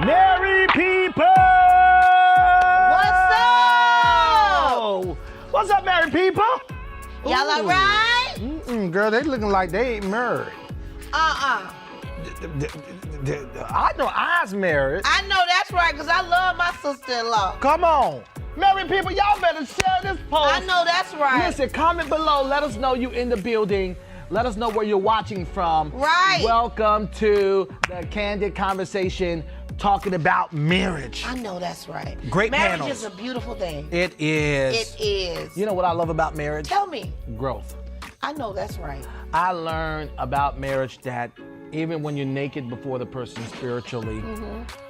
Merry people! What's up? What's up, married people? Y'all all right? Girl, they looking like they ain't married. Uh-uh. I know I's married. I know that's right, because I love my sister-in-law. Come on. Married people, y'all better share this post. I know that's right. Listen, comment below. Let us know you in the building. Let us know where you're watching from. Right. Welcome to the Candid Conversation talking about marriage. I know that's right. Great Marriage panels. is a beautiful thing. It is. It is. You know what I love about marriage? Tell me. Growth. I know that's right. I learned about marriage that even when you're naked before the person spiritually,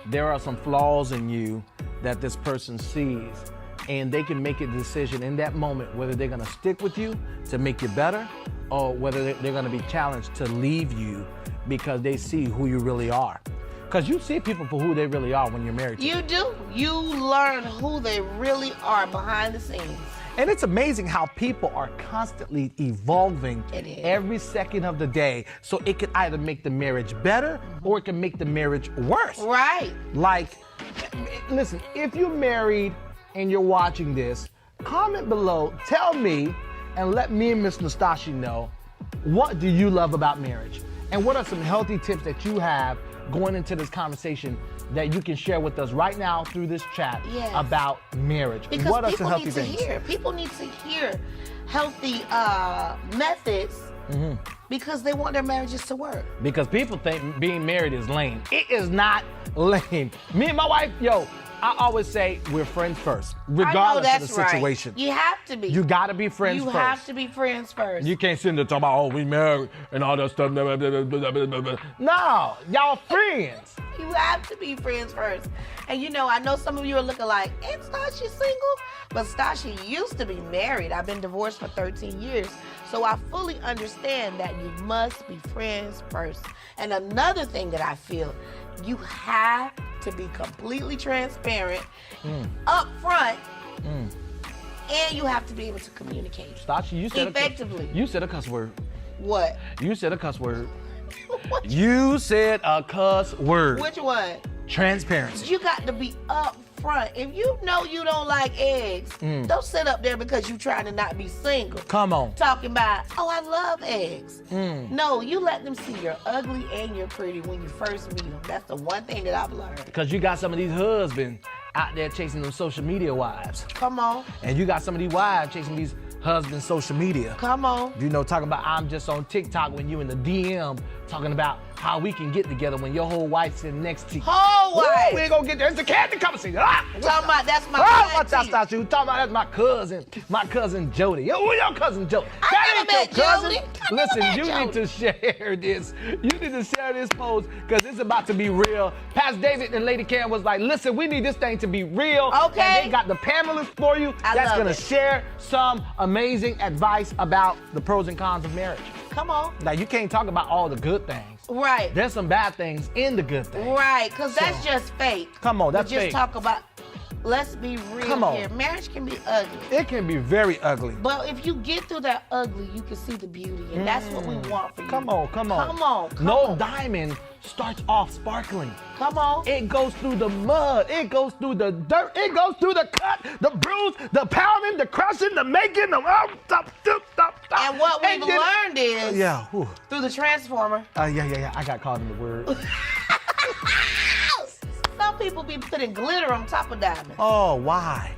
there are some flaws in you that this person sees, and they can make a decision in that moment whether they're gonna stick with you to make you better or whether they're gonna be challenged to leave you because they see who you really are. Because you see people for who they really are when you're married to them. You do. You learn who they really are behind the scenes. And it's amazing how people are constantly evolving every second of the day. So it can either make the marriage better or it can make the marriage worse. Right. Like, listen, if you're married and you're watching this, comment below, tell me, and let me and Miss Nastashi know, what do you love about marriage? And what are some healthy tips that you have going into this conversation that you can share with us right now through this chat about marriage? Because what are some people healthy need to things? people need to hear healthy methods because they want their marriages to work. Because people think being married is lame. It is not lame. Me and my wife, I always say we're friends first, regardless of the situation. Right. You have to be. You gotta be friends first. You have to be friends first. You can't sit there talking about, oh, we married and all that stuff. Blah, blah, blah, blah, blah, blah. No, y'all friends. You have to be friends first. And I know some of you are looking like, ain't Stashi single? But Stashi used to be married. I've been divorced for 13 years. So I fully understand that you must be friends first. And another thing that I feel, you have to be completely transparent, up front, and you have to be able to communicate Stashi, you said effectively. You said a cuss word. What? You said a cuss word. You said a cuss word. Which one? Transparency. You got to be up front. If you know you don't like eggs, don't sit up there because you're trying to not be single. Come on. Talking about, oh, I love eggs. No, you let them see you're ugly and you're pretty when you first meet them. That's the one thing that I've learned. Because you got some of these husbands out there chasing them social media wives. Come on. And you got some of these wives chasing these husbands' social media. Come on. Talking about I'm just on TikTok when you in the DM talking about how we can get together when your whole wife's sitting next to you. Whole wife. We ain't gonna get there. It's the Candid conversation. Talking about that's my Watch out, Stashi. You talking about that's my cousin Jody. Yo, who your cousin Jody? I never met Jody. Listen, you need to share this. You need to share this post because it's about to be real. Pastor David and Lady Karen was like, listen, we need this thing to be real. Okay. And they got the panelists for you that's gonna share some amazing advice about the pros and cons of marriage. Come on. Now, you can't talk about all the good things. Right. There's some bad things in the good things. Right, because that's just fake. Come on, that's just fake. Talk about, let's be real Come on. here. Marriage can be ugly. It can be very ugly. But if you get through that ugly, you can see the beauty. And that's what we want for you. Come on. Come on. No diamond starts off sparkling. Come on. It goes through the mud. It goes through the dirt. It goes through the cut, the bruise, the pounding, the crushing, the making, the stop. And what we've learned is through the transformer. Yeah. I got caught in the word. Some people be putting glitter on top of diamonds. Oh, why?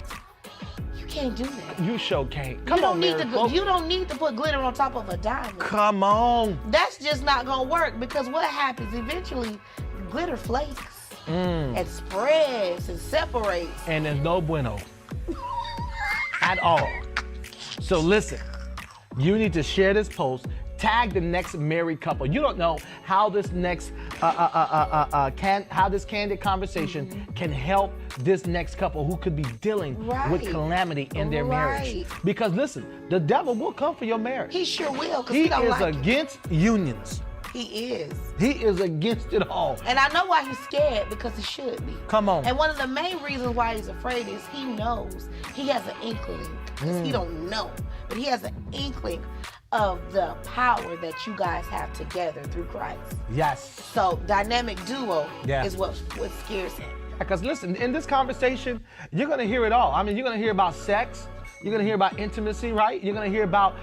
You can't do that. You sure can't. You don't need to put glitter on top of a diamond. Come on. That's just not gonna work because what happens eventually, glitter flakes and spreads and separates. And there's no bueno at all. So listen, you need to share this post. Tag the next married couple. You don't know how this next how this candid conversation can help this next couple who could be dealing with calamity in their marriage. Because listen, the devil will come for your marriage. He sure will. He is against unions. He is. He is against it all. And I know why he's scared, because he should be. Come on. And one of the main reasons why he's afraid is he knows. He has an inkling. Because he don't know. but he has an inkling of the power that you guys have together through Christ. Yes. So dynamic duo Yeah. is what scares him. Because listen, in this conversation, you're gonna hear it all. I mean, you're gonna hear about sex. You're gonna hear about intimacy, right? You're gonna hear about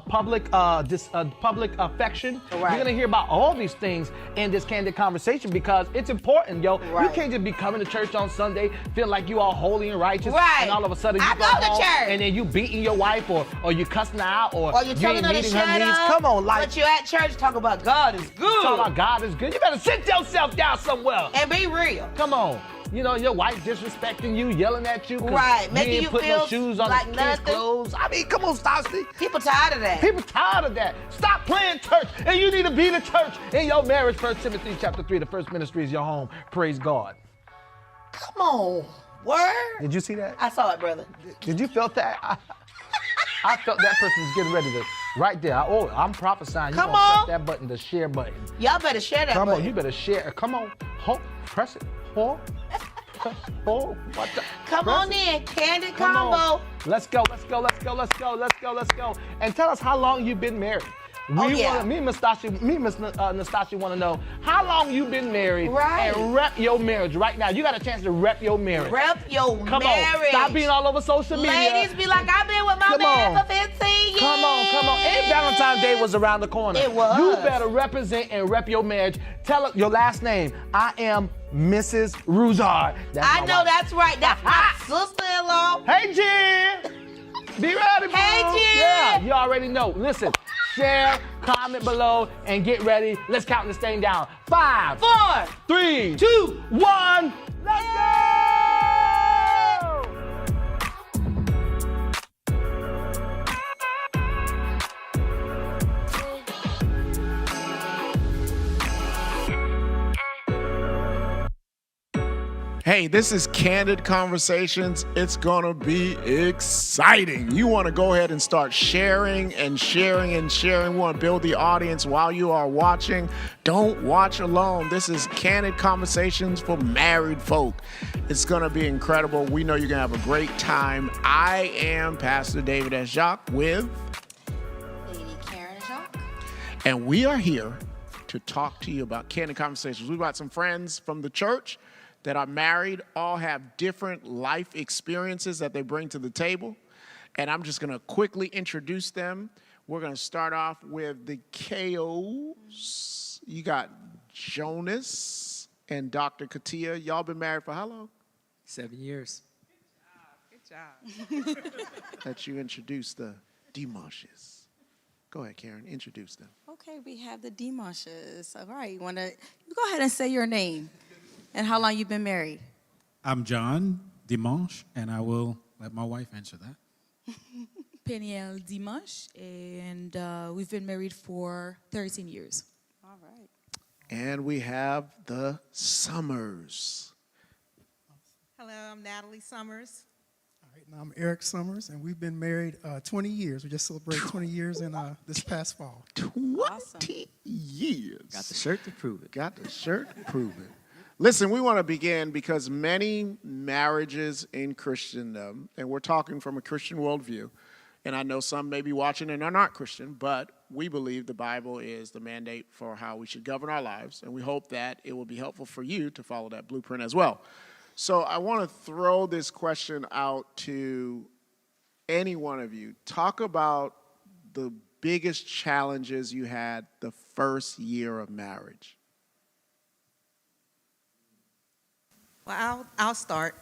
public affection. Right. You're gonna hear about all these things in this candid conversation because it's important, yo. Right. You can't just be coming to church on Sunday, feel like you all holy and righteous, Right. and all of a sudden you I go go to home church. and then you beating your wife or you cussing her out or Or you're you telling ain't her to meeting her shut needs. up. Come on, like But you're at church talking about God is good. talk about God is good. You better sit yourself down somewhere. And be real. Come on. You know, your wife disrespecting you, yelling at you. 'Cause Right, you making ain't you put no feel shoes on like the kids' nothing. clothes. I mean, come on, Stassi. People tired of that. People tired of that. Stop playing church, and you need to be the church in your marriage. 1 Timothy chapter 3, the first ministry is your home. Praise God. Come on. Word? Did you see that? I saw it, brother. Did you feel that? I felt that person's getting ready to, right there. I'm prophesying. Come You're gonna on. press that button, the share button. Y'all better share that Come button. on, you better share. Come on. Press it. Hold. Oh, what the? Come Press on it. in. Candid Come combo. on. Let's go. And tell us how long you've been married. Me and Miss Nastasia want to know how long you've been married Right. and rep your marriage right now. You got a chance to rep your marriage. Rep your Come marriage. on. Stop being all over social media. Ladies be like, I've been with my Come man on. for 15 years. Come on. And Valentine's Day was around the corner. It was. You better represent and rep your marriage. Tell her your last name. I am Mrs. Ruzard. I know that's right. That's my sister-in-law. Hey, Jen. Be ready, bro. Hey, Jen. Yeah, you already know. Listen, share, comment below, and get ready. Let's count this thing down. 5, 4, 3, 2, 1. Let's go! Hey, this is Candid Conversations. It's gonna be exciting. You wanna go ahead and start sharing and sharing and sharing. We wanna build the audience while you are watching. Don't watch alone. This is Candid Conversations for married folk. It's gonna be incredible. We know you're gonna have a great time. I am Pastor David S. Jacques with Lady Karen Jacques. and we are here to talk to you about Candid Conversations. We've got some friends from the church that are married, all have different life experiences that they bring to the table. And I'm just gonna quickly introduce them. We're gonna start off with the KOs. You got Jonas and Dr. Katia. Y'all been married for how long? 7 years. Good job. That you introduced the Dimashes. Go ahead, Karen, introduce them. Okay, we have the Dimashes. All right, you go ahead and say your name and how long you've been married. I'm John Dimanche, and I will let my wife answer that. Peniel Dimanche, and we've been married for 13 years. All right. And we have the Summers. Hello, I'm Natalie Summers. All right, now I'm Eric Summers, and we've been married 20 years. We just celebrated 20 years in this past fall. 20 years. Got the shirt to prove it. Got the shirt to prove it. Listen, we want to begin because many marriages in Christendom, and we're talking from a Christian worldview, and I know some may be watching and are not Christian, but we believe the Bible is the mandate for how we should govern our lives, and we hope that it will be helpful for you to follow that blueprint as well. So I want to throw this question out to any one of you. Talk about the biggest challenges you had the first year of marriage. Well, I'll start.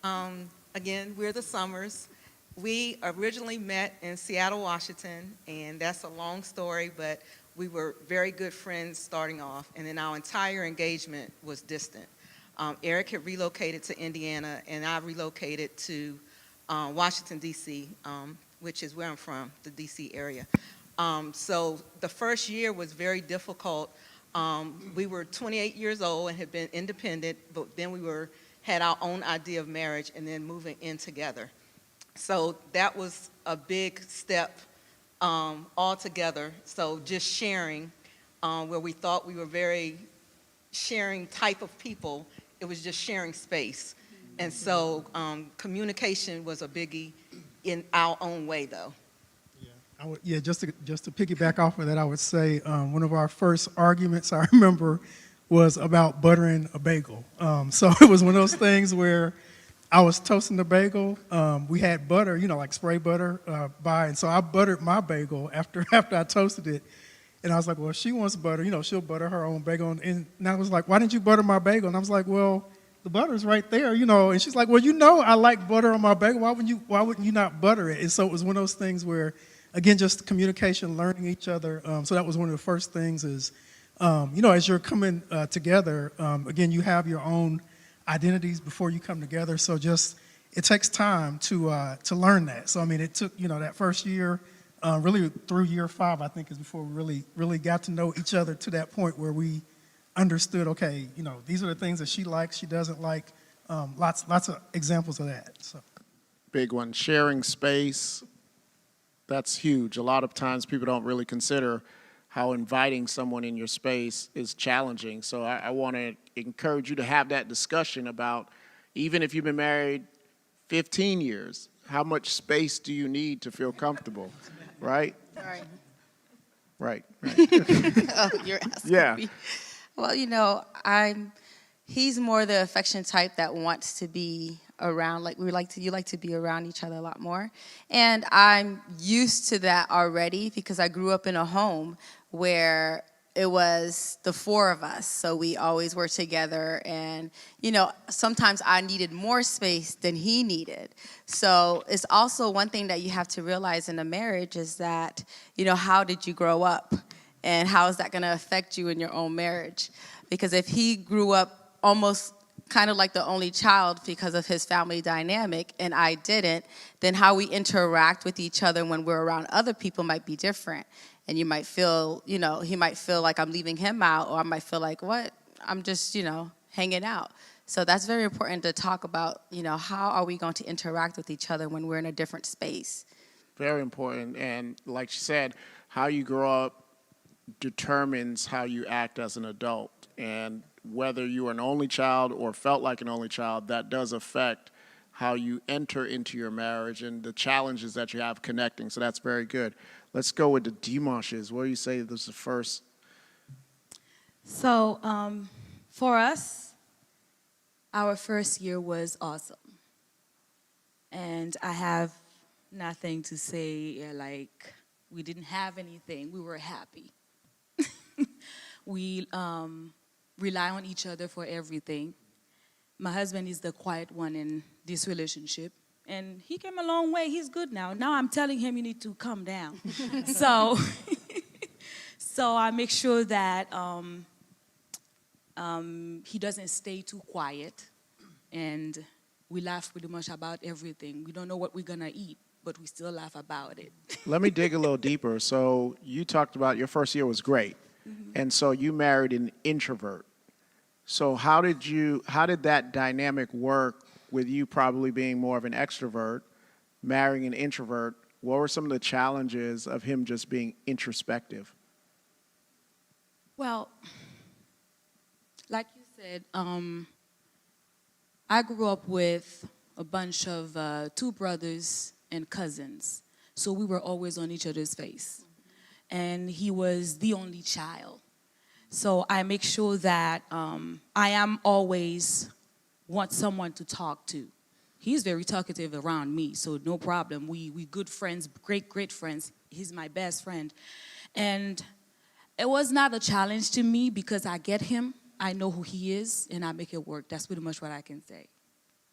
Again, we're the Summers. We originally met in Seattle, Washington, and that's a long story, but we were very good friends starting off, and then our entire engagement was distant. Eric had relocated to Indiana, and I relocated to Washington, D.C., which is where I'm from, the D.C. area. So the first year was very difficult. We were 28 years old and had been independent, but then we had our own idea of marriage and then moving in together. So that was a big step all together. So just sharing, where we thought we were very sharing type of people, it was just sharing space. And so communication was a biggie in our own way, though. Yeah, just to piggyback off of that, I would say one of our first arguments I remember was about buttering a bagel. So it was one of those things where I was toasting the bagel. We had butter, like spray butter and so I buttered my bagel after I toasted it. And I was like, well, if she wants butter, she'll butter her own bagel. And I was like, why didn't you butter my bagel? And I was like, well, the butter's right there, And she's like, well, I like butter on my bagel. Why wouldn't you not butter it? And so it was one of those things where, again, just communication, learning each other. So that was one of the first things is, as you're coming together, again, you have your own identities before you come together. So it takes time to learn that. So, it took, that first year, really through year 5, I think, is before we really got to know each other to that point where we understood, okay, these are the things that she likes, she doesn't like. Lots of examples of that. So. Big one, sharing space. That's huge. A lot of times people don't really consider how inviting someone in your space is challenging. So I want to encourage you to have that discussion about, even if you've been married 15 years, how much space do you need to feel comfortable, right? Right. Oh, you're asking Yeah. me. Well, he's more the affection type that wants to be around, you like to be around each other a lot more. And I'm used to that already because I grew up in a home where it was the 4 of us. So we always were together and, sometimes I needed more space than he needed. So it's also one thing that you have to realize in a marriage is that, how did you grow up? And how is that going to affect you in your own marriage? Because if he grew up almost kind of like the only child because of his family dynamic and I didn't, then how we interact with each other when we're around other people might be different. And you might feel, he might feel like I'm leaving him out, or I might feel like, what? I'm just, hanging out. So that's very important to talk about, how are we going to interact with each other when we're in a different space? Very important. And like she said, how you grow up determines how you act as an adult. And whether you are an only child or felt like an only child, that does affect how you enter into your marriage and the challenges that you have connecting. So that's very good. Let's go with the Dimanches. What do you say this is the first? So for us, our first year was awesome. And I have nothing to say, we didn't have anything. We were happy. We rely on each other for everything. My husband is the quiet one in this relationship. And he came a long way. He's good now. Now I'm telling him you need to calm down. So I make sure that he doesn't stay too quiet. And we laugh pretty much about everything. We don't know what we're going to eat, but we still laugh about it. Let me dig a little deeper. So you talked about your first year was great. Mm-hmm. And so you married an introvert. So how did that dynamic work with you probably being more of an extrovert, marrying an introvert? What were some of the challenges of him just being introspective? Well, like you said, I grew up with a bunch of 2 brothers and cousins. So we were always on each other's face. And he was the only child. So I make sure that I am always want someone to talk to. He's very talkative around me, so no problem. We good friends, great friends. He's my best friend. And it was not a challenge to me because I get him. I know who he is, and I make it work. That's pretty much what I can say.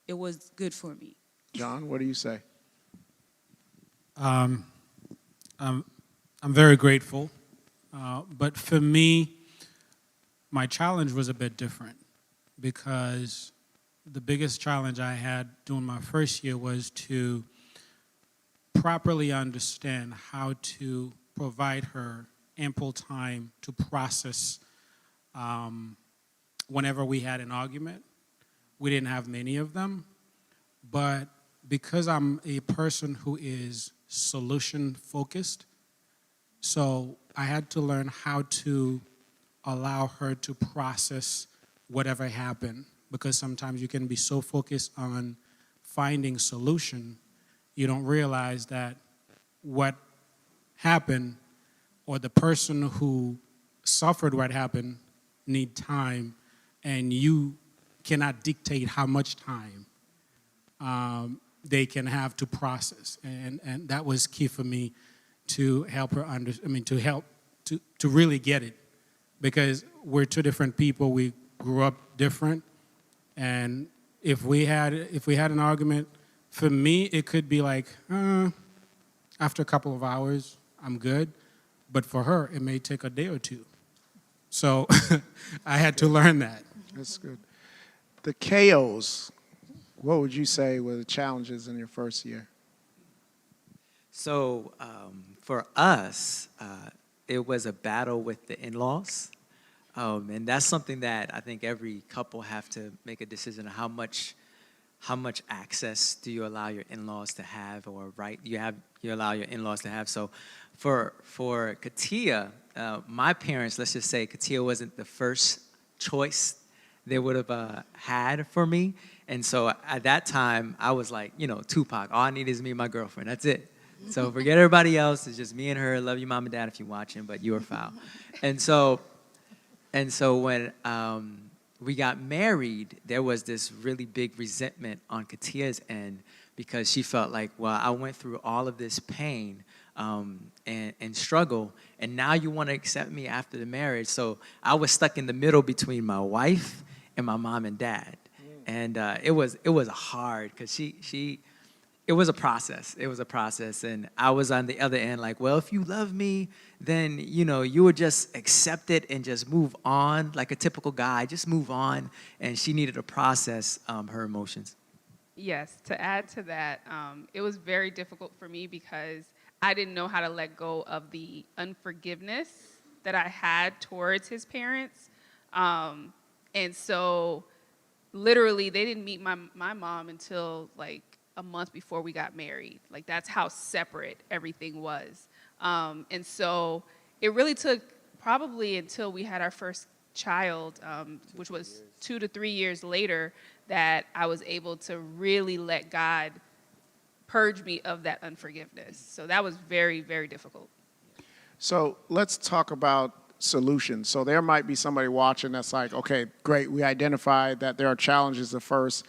It was good for me. John, what do you say? I'm very grateful. But for me, my challenge was a bit different because the biggest challenge I had during my first year was to properly understand how to provide her ample time to process whenever we had an argument. We didn't have many of them, but because I'm a person who is solution-focused, so I had to learn how to allow her to process whatever happened, because sometimes you can be so focused on finding solution, you don't realize that what happened or the person who suffered what happened need time, and you cannot dictate how much time they can have to process. And that was key for me to help her to really get it, because we're two different people. We grew up different, and if we had an argument, for me it could be like after a couple of hours I'm good, but for her it may take a day or two. So I had to learn that. That's good. The KOs, what would you say were the challenges in your first year? So for us, it was a battle with the in-laws. And that's something that I think every couple have to make a decision on how much access do you allow your in-laws to have, or you allow your in-laws to have. So for Katia, my parents, let's just say Katia wasn't the first choice they would have had for me. And so at that time, I was like, Tupac, all I need is me and my girlfriend. That's it. So forget everybody else. It's just me and her. Love you, mom and dad, if you're watching, but you are foul. And so when we got married, there was this really big resentment on Katia's end, because she felt like, well, I went through all of this pain and struggle, and now you want to accept me after the marriage. So I was stuck in the middle between my wife and my mom and dad. And it was hard, because it was a process. It was a process. And I was on the other end like, well, if you love me, then, you would just accept it and just move on like a typical guy, just move on. And she needed to process her emotions. Yes, to add to that, it was very difficult for me because I didn't know how to let go of the unforgiveness that I had towards his parents. And so literally they didn't meet my mom until like a month before we got married. Like, that's how separate everything was. And so it really took probably until we had our first child, which was 2 to 3 years later, that I was able to really let God purge me of that unforgiveness. So that was very, very difficult. So let's talk about solutions. So there might be somebody watching that's like, okay, great, we identified that there are challenges the first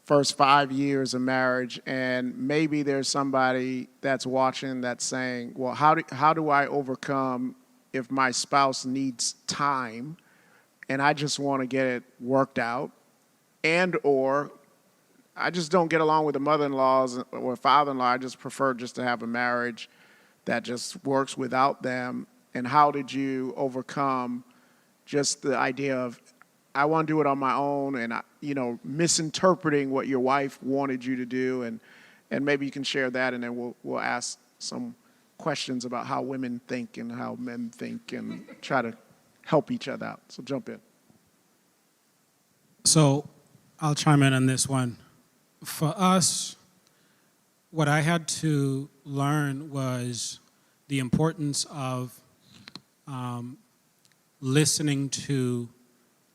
5 years of marriage, and maybe there's somebody that's watching that's saying, well, how do I overcome if my spouse needs time and I just want to get it worked out, and or I just don't get along with the mother-in-laws or father-in-law, I just prefer just to have a marriage that just works without them? And how did you overcome just the idea of, I want to do it on my own, and misinterpreting what your wife wanted you to do, and maybe you can share that, and then we'll ask some questions about how women think and how men think, and try to help each other out. So jump in. So I'll chime in on this one. For us, what I had to learn was the importance of listening to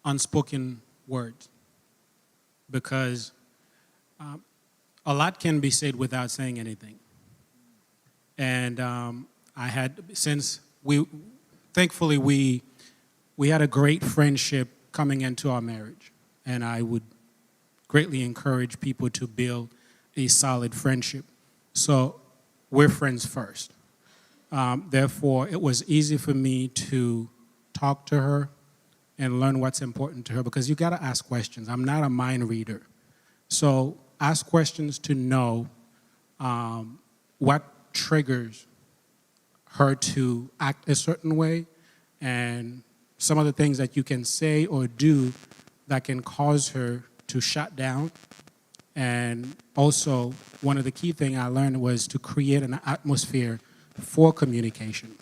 unspoken words, because a lot can be said without saying anything. And thankfully we had a great friendship coming into our marriage, and I would greatly encourage people to build a solid friendship. So we're friends first. Therefore, it was easy for me to talk to her and learn what's important to her, because you got to ask questions. I'm not a mind reader. So ask questions to know what triggers her to act a certain way, and some of the things that you can say or do that can cause her to shut down. And also, one of the key things I learned was to create an atmosphere for communication,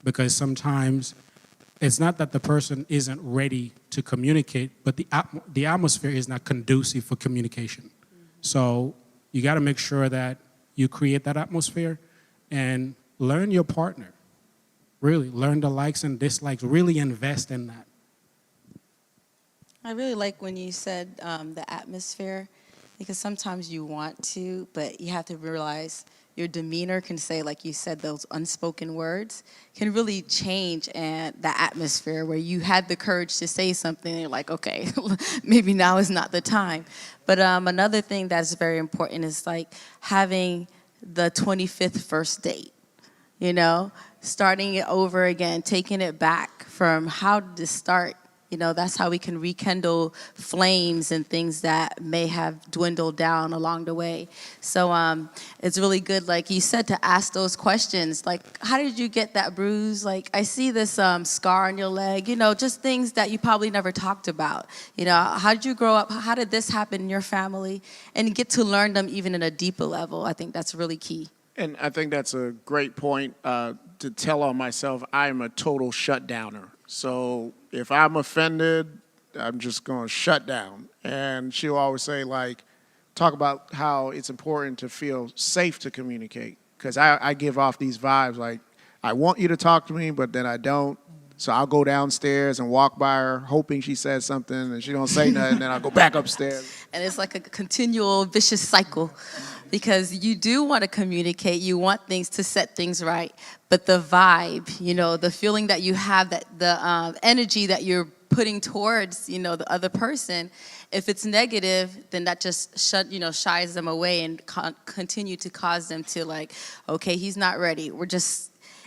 because sometimes it's not that the person isn't ready to communicate, but the atmosphere is not conducive for communication. So you got to make sure that you create that atmosphere and learn your partner. Really, learn the likes and dislikes. Really invest in that. I really like when you said the atmosphere, because sometimes you want to, but you have to realize your demeanor can say, like you said, those unspoken words can really change and the atmosphere where you had the courage to say something and you're like, okay, maybe now is not the time. But another thing that's very important is like having the 25th first date, you know, starting it over again, taking it back from how did this start. You know, that's how we can rekindle flames and things that may have dwindled down along the way. So it's really good, like you said, to ask those questions. Like, how did you get that bruise? Like, I see this scar on your leg. You know, just things that you probably never talked about. You know, how did you grow up? How did this happen in your family? And get to learn them even in a deeper level. I think that's really key. And I think that's a great point to tell on myself. I'm a total shutdowner. So if I'm offended, I'm just going to shut down. And she'll always say, like, talk about how it's important to feel safe to communicate. Because I give off these vibes like, I want you to talk to me, but then I don't. So I'll go downstairs and walk by her, hoping she says something, and she don't say nothing, then I'll go back upstairs. And it's like a continual vicious cycle because you do want to communicate, you want things to set things right, but the vibe, you know, the feeling that you have, that the energy that you're putting towards, you know, the other person, if it's negative, then that just shies them away and continue to cause them to like, okay, he's not ready.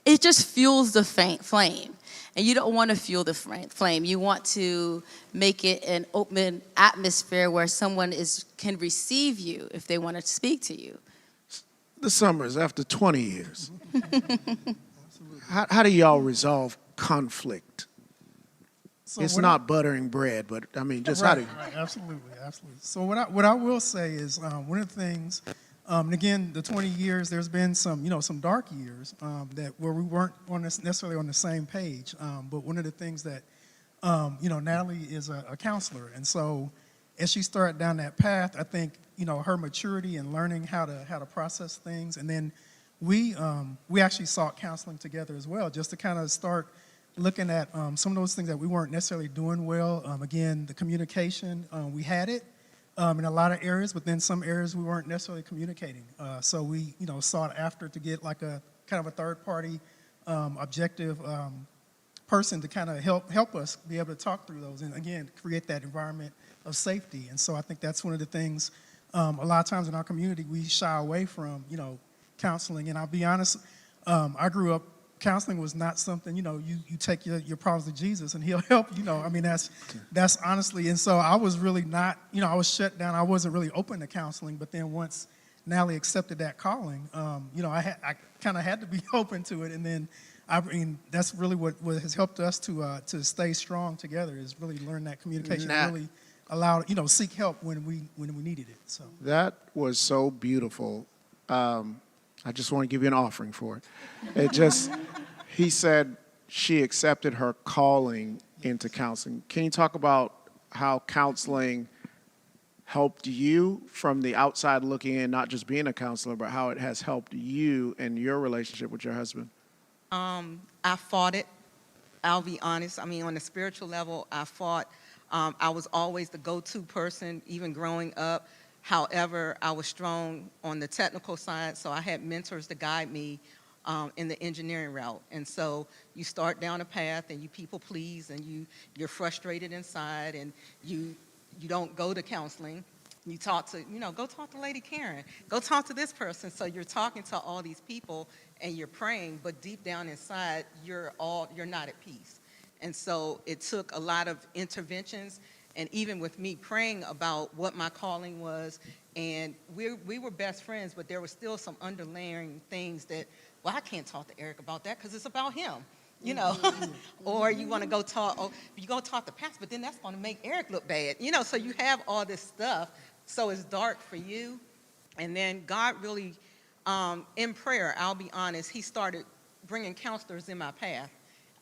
It just fuels the flame. And you don't want to fuel the flame. You want to make it an open atmosphere where someone can receive you if they want to speak to you. The Summers, after 20 years, how do y'all resolve conflict? So It's what not buttering bread, but I mean, just how do you? Right, absolutely. So what I will say is one of the things, and again, the 20 years, there's been some dark years where we weren't necessarily on the same page. But one of the things that, Natalie is a counselor, and so as she started down that path, I think her maturity and learning how to process things, and then we actually sought counseling together as well, just to kind of start looking at some of those things that we weren't necessarily doing well. Again, the communication, we had it in a lot of areas, but then some areas we weren't necessarily communicating. So we, sought after to get like a kind of a third-party objective person to kind of help us be able to talk through those and, again, create that environment of safety. And so I think that's one of the things a lot of times in our community we shy away from, counseling. And I'll be honest, I grew up, counseling was not something, you take your problems to Jesus and he'll help, I mean, that's honestly, and so I was really not, I was shut down. I wasn't really open to counseling, but then once Natalie accepted that calling, I kind of had to be open to it. And then, that's really what has helped us to stay strong together is really learn that communication, really allow, seek help when we needed it. So That was so beautiful. I just want to give you an offering for it. He said she accepted her calling into counseling. Can you talk about how counseling helped you from the outside looking in, not just being a counselor, but how it has helped you in your relationship with your husband? I fought it. I'll be honest. I mean, on the spiritual level, I fought. I was always the go-to person, even growing up. However, I was strong on the technical side, so I had mentors to guide me in the engineering route. And so you start down a path and you people please and you're frustrated inside and you don't go to counseling. You talk to, go talk to Lady Karen. Go talk to this person. So you're talking to all these people and you're praying, but deep down inside, you're not at peace. And so it took a lot of interventions. And even with me praying about what my calling was, and we were best friends, but there were still some underlying things that, well, I can't talk to Eric about that because it's about him, Or you want to go talk, you go talk to Pastor, but then that's going to make Eric look bad, So you have all this stuff, so it's dark for you. And then God really, in prayer, I'll be honest, he started bringing counselors in my path.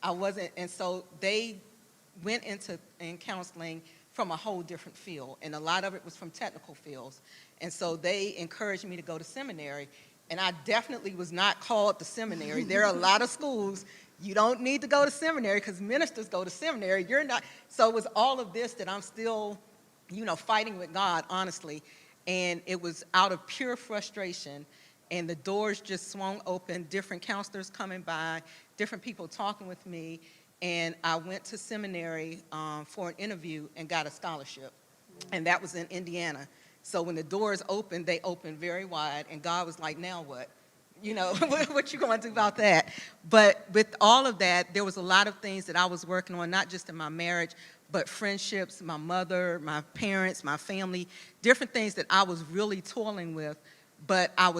And so they went in counseling from a whole different field, and a lot of it was from technical fields. And so they encouraged me to go to seminary, and I definitely was not called to seminary. There are a lot of schools, you don't need to go to seminary because ministers go to seminary. You're not. So it was all of this that I'm still, fighting with God, honestly. And it was out of pure frustration and the doors just swung open, different counselors coming by, different people talking with me, and I went to seminary for an interview and got a scholarship, and that was in Indiana. So when the doors opened, they opened very wide, and God was like, now what? You know, what you going to do about that? But with all of that, there was a lot of things that I was working on, not just in my marriage, but friendships, my mother, my parents, my family, different things that I was really toiling with. But I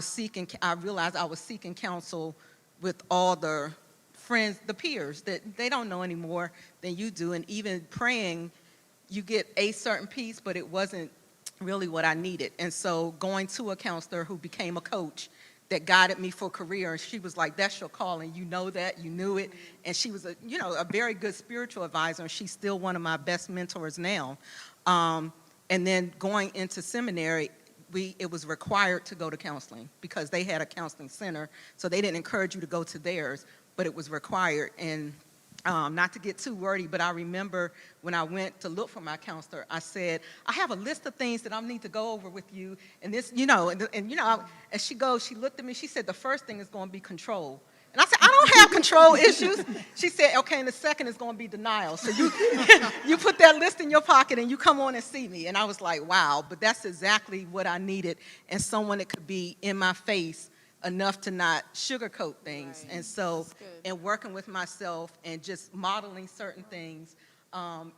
realized I was seeking counsel with all the friends, the peers, that they don't know any more than you do. And even praying, you get a certain peace, but it wasn't really what I needed. And so going to a counselor who became a coach that guided me for career, and she was like, that's your calling, you know that, you knew it. And she was a very good spiritual advisor, and she's still one of my best mentors now. And then going into seminary, it was required to go to counseling because they had a counseling center, so they didn't encourage you to go to theirs, but it was required. And not to get too wordy, but I remember when I went to look for my counselor, I said, I have a list of things that I need to go over with you, and this, and she looked at me, she said, the first thing is going to be control. And I said, I don't have control issues. She said, okay, and the second is going to be denial. So you put that list in your pocket and you come on and see me. And I was like, wow, but that's exactly what I needed, and someone that could be in my face enough to not sugarcoat things. Right. And so in working with myself and just modeling certain things,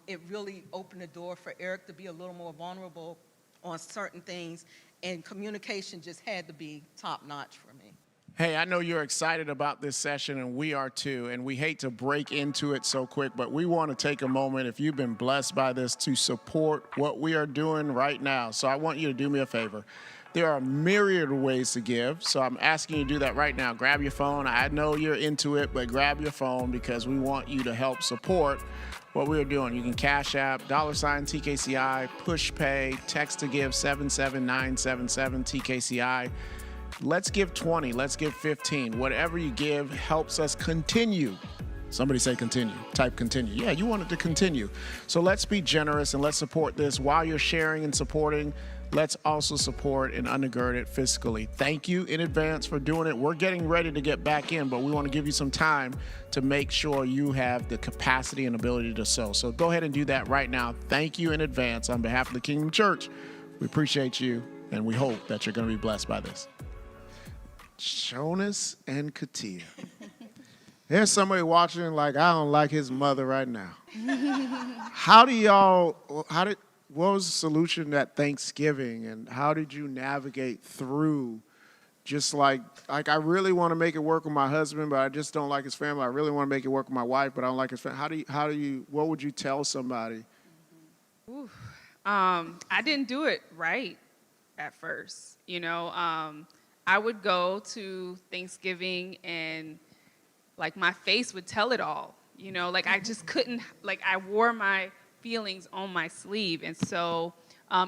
it really opened the door for Eric to be a little more vulnerable on certain things, and communication just had to be top notch for me. Hey, I know you're excited about this session, and we are too, and we hate to break into it so quick, but we want to take a moment, if you've been blessed by this, to support what we are doing right now. So I want you to do me a favor. There are a myriad of ways to give, so I'm asking you to do that right now. Grab your phone. I know you're into it, but grab your phone because we want you to help support what we're doing. You can Cash App, $TKCI, push pay, text to give 77977 TKCI. Let's give 20, let's give 15. Whatever you give helps us continue. Somebody say continue. Type continue. Yeah, you want it to continue. So let's be generous and let's support this. While you're sharing and supporting, let's also support and undergird it fiscally. Thank you in advance for doing it. We're getting ready to get back in, but we want to give you some time to make sure you have the capacity and ability to sow. So go ahead and do that right now. Thank you in advance on behalf of the Kingdom Church. We appreciate you, and we hope that you're going to be blessed by this. Jonas and Katia. There's somebody watching like, I don't like his mother right now. What was the solution at Thanksgiving, and how did you navigate through just like I really want to make it work with my husband, but I just don't like his family. I really want to make it work with my wife, but I don't like his family. What would you tell somebody? Ooh. I didn't do it right at first. I would go to Thanksgiving and like my face would tell it all. I just couldn't, I wore my feelings on my sleeve. And so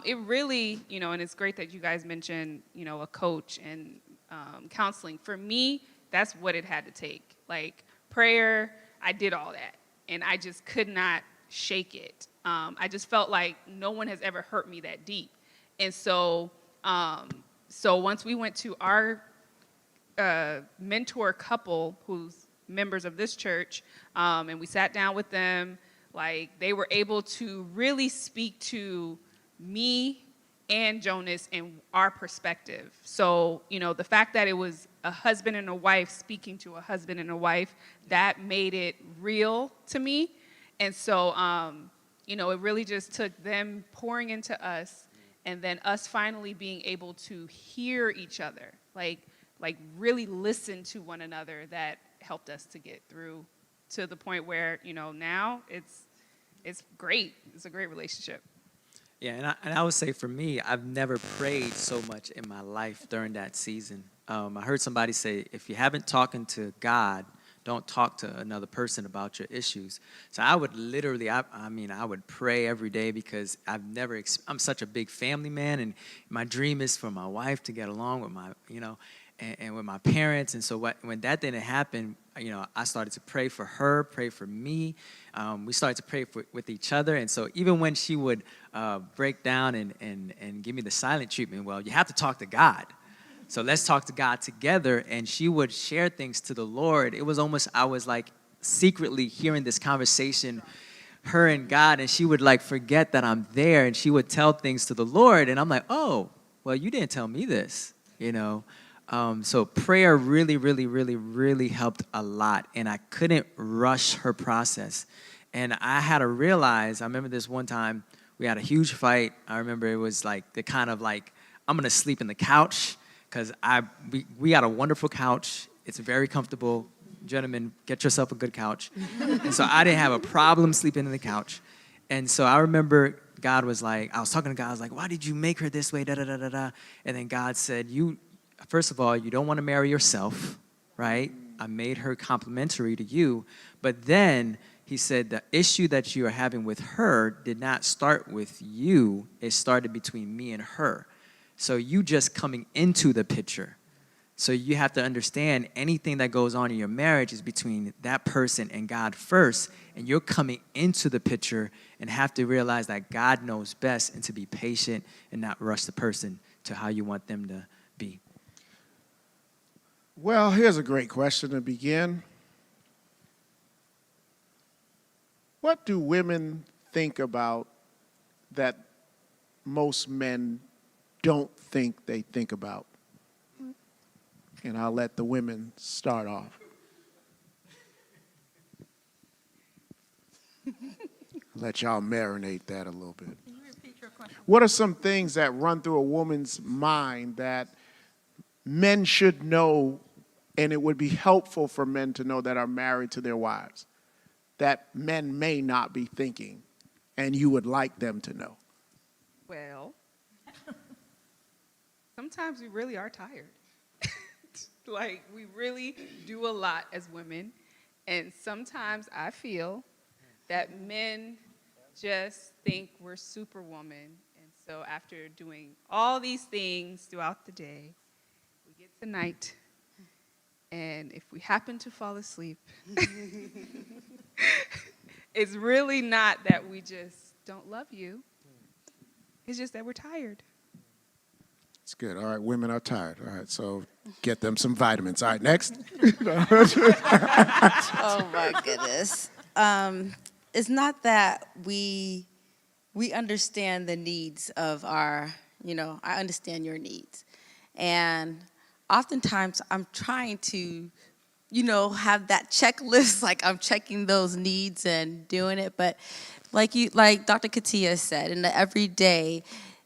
it really, and it's great that you guys mentioned, a coach and counseling. For me, that's what it had to take. Like prayer, I did all that. And I just could not shake it. I just felt like no one has ever hurt me that deep. And so, once we went to our mentor couple who's members of this church, and we sat down with them, they were able to really speak to me and Jonas and our perspective. So, the fact that it was a husband and a wife speaking to a husband and a wife, that made it real to me. And so, it really just took them pouring into us and then us finally being able to hear each other, like really listen to one another, that helped us to get through to the point where, now it's great. It's a great relationship. Yeah, and I would say for me, I've never prayed so much in my life during that season. I heard somebody say, if you haven't talked to God, don't talk to another person about your issues. So I would literally, I would pray every day because I'm such a big family man, and my dream is for my wife to get along with my, and with my parents. And so when that didn't happen, I started to pray for her, pray for me. We started to pray with each other. And so even when she would break down and give me the silent treatment, well, you have to talk to God. So let's talk to God together. And she would share things to the Lord. It was almost, I was like secretly hearing this conversation, her and God, and she would like forget that I'm there, and she would tell things to the Lord. And I'm like, oh, well, you didn't tell me this, you know? So prayer really, really, really, really helped a lot. And I couldn't rush her process. And I had to realize, I remember this one time, we had a huge fight. I remember it was like the kind of like, I'm gonna sleep in the couch, because we got a wonderful couch. It's very comfortable. Gentlemen, get yourself a good couch. And so I didn't have a problem sleeping in the couch. And so I remember God was like, I was talking to God, I was like, why did you make her this way, da-da-da-da-da? And then God said, first of all, you don't want to marry yourself, right? I made her complementary to you. But then he said the issue that you are having with her did not start with you. It started between me and her. So you just coming into the picture. So you have to understand anything that goes on in your marriage is between that person and God first. And you're coming into the picture and have to realize that God knows best, and to be patient and not rush the person to how you want them to be. Well, here's a great question to begin. What do women think about that most men don't think they think about? And I'll let the women start off. Let y'all marinate that a little bit. Can you repeat your question? What are some things that run through a woman's mind that men should know, and it would be helpful for men to know that are married to their wives, that men may not be thinking, and you would like them to know? Well, sometimes we really are tired. Like, we really do a lot as women. And sometimes I feel that men just think we're superwoman. And so after doing all these things throughout the day, we get to night. And if we happen to fall asleep, it's really not that we just don't love you. It's just that we're tired. It's good. All right, women are tired. All right, so get them some vitamins. All right, next. Oh my goodness. It's not that we understand the needs of our, I understand your needs. And oftentimes I'm trying to, have that checklist, like I'm checking those needs and doing it. But like Dr. Katia said, in the everyday,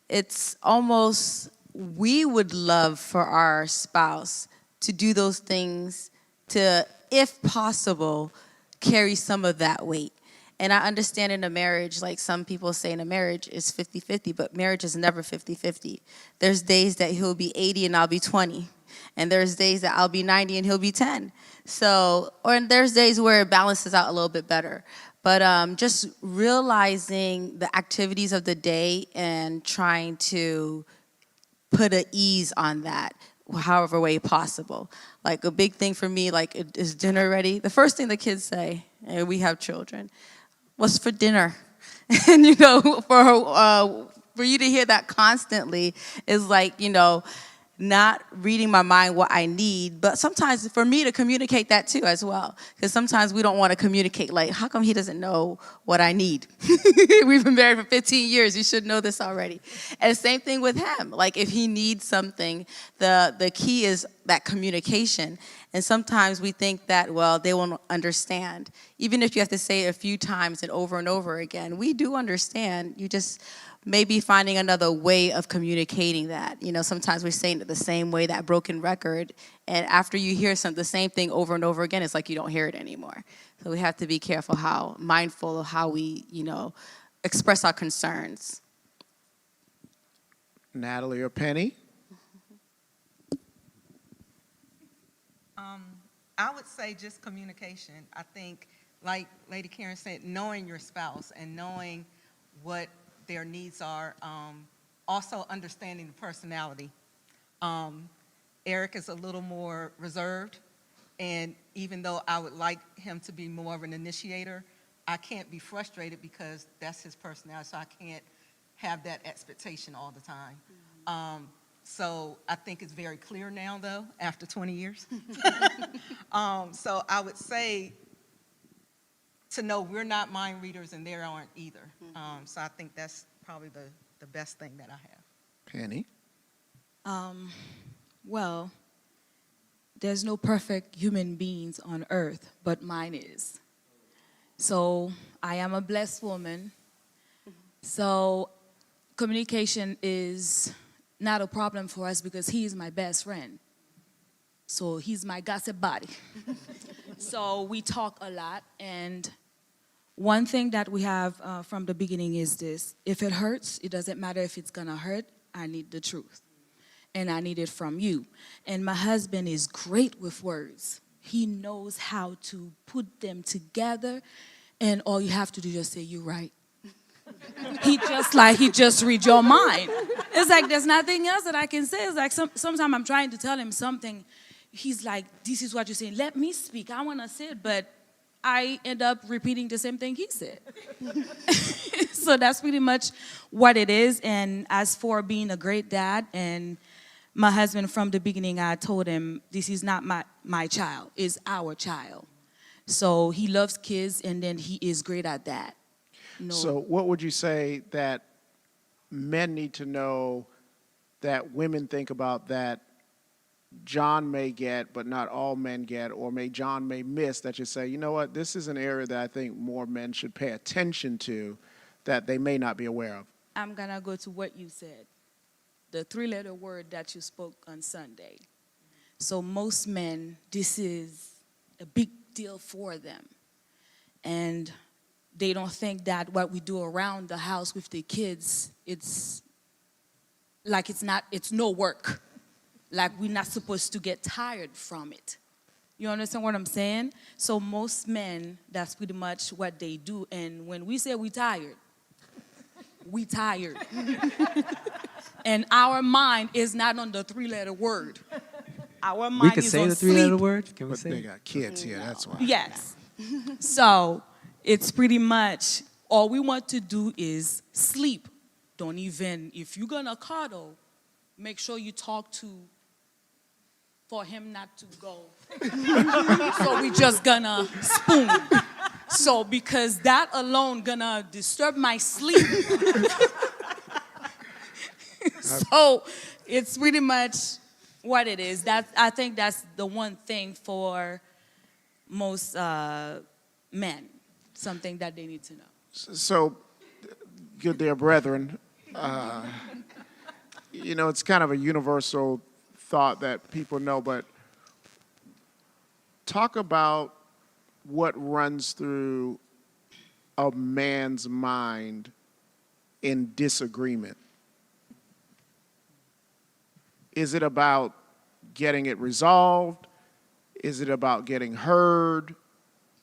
it's almost, we would love for our spouse to do those things to, if possible, carry some of that weight. And I understand in a marriage, like some people say in a marriage is 50-50, but marriage is never 50-50. There's days that he'll be 80 and I'll be 20. And there's days that I'll be 90 and he'll be 10. So, and there's days where it balances out a little bit better. But just realizing the activities of the day and trying to put an ease on that, however way possible. Like a big thing for me, like, is dinner ready? The first thing the kids say, and we have children, what's for dinner? And, for you to hear that constantly is like, not reading my mind what I need, but sometimes for me to communicate that too as well. Because sometimes we don't want to communicate, like, how come he doesn't know what I need? We've been married for 15 years, you should know this already. And same thing with him. Like, if he needs something, the key is that communication. And sometimes we think that, well, they won't understand. Even if you have to say it a few times and over again, we do understand. You just maybe finding another way of communicating that. Sometimes we're saying it the same way, that broken record, and after you hear the same thing over and over again, it's like you don't hear it anymore. So we have to be careful, mindful of how we, express our concerns. Natalie or Penny? I would say just communication. I think, like Lady Karen said, knowing your spouse and knowing what their needs are, also understanding the personality. Eric is a little more reserved, and even though I would like him to be more of an initiator, I can't be frustrated because that's his personality, so I can't have that expectation all the time. So I think it's very clear now, though, after 20 years. So I would say to know we're not mind readers and they aren't either. So I think that's probably the best thing that I have. Penny? Well, there's no perfect human beings on earth, but mine is. So I am a blessed woman. So communication is not a problem for us because he is my best friend. So he's my gossip buddy. So we talk a lot, and one thing that we have from the beginning is this: if it hurts, it doesn't matter if it's gonna hurt, I need the truth. And I need it from you. And my husband is great with words. He knows how to put them together, and all you have to do is just say, "You're right." He just read your mind. It's like there's nothing else that I can say. It's like sometimes I'm trying to tell him something. He's like, "This is what you're saying. Let me speak. I want to say it," but I end up repeating the same thing he said. So that's pretty much what it is. And as for being a great dad, and my husband from the beginning, I told him, this is not my child, it's our child. So he loves kids, and then he is great at that. No. So what would you say that men need to know that women think about that John may get, but not all men get, or John may miss, that you say, you know what, this is an area that I think more men should pay attention to that they may not be aware of? I'm going to go to what you said, the 3-letter word that you spoke on Sunday. So most men, this is a big deal for them. And they don't think that what we do around the house with the kids, it's like it's no work. Like we're not supposed to get tired from it. You understand what I'm saying? So most men, that's pretty much what they do. And when we say we tired, we tired. And our mind is not on the 3-letter word. Our mind We could is say on the 3-letter sleep. word. Can we But say they it? got kids here, that's why. Yes. So it's pretty much all we want to do is sleep. Don't even, if you're gonna cuddle, make sure you talk for him not to go. So we just gonna spoon. So because that alone gonna disturb my sleep. So it's pretty much what it is. I think that's the one thing for most men, something that they need to know. So, good dear brethren, you know, it's kind of a universal thought that people know, but talk about what runs through a man's mind in disagreement. Is it about getting it resolved? Is it about getting heard?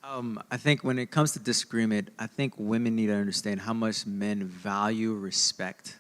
I think when it comes to disagreement, I think women need to understand how much men value respect,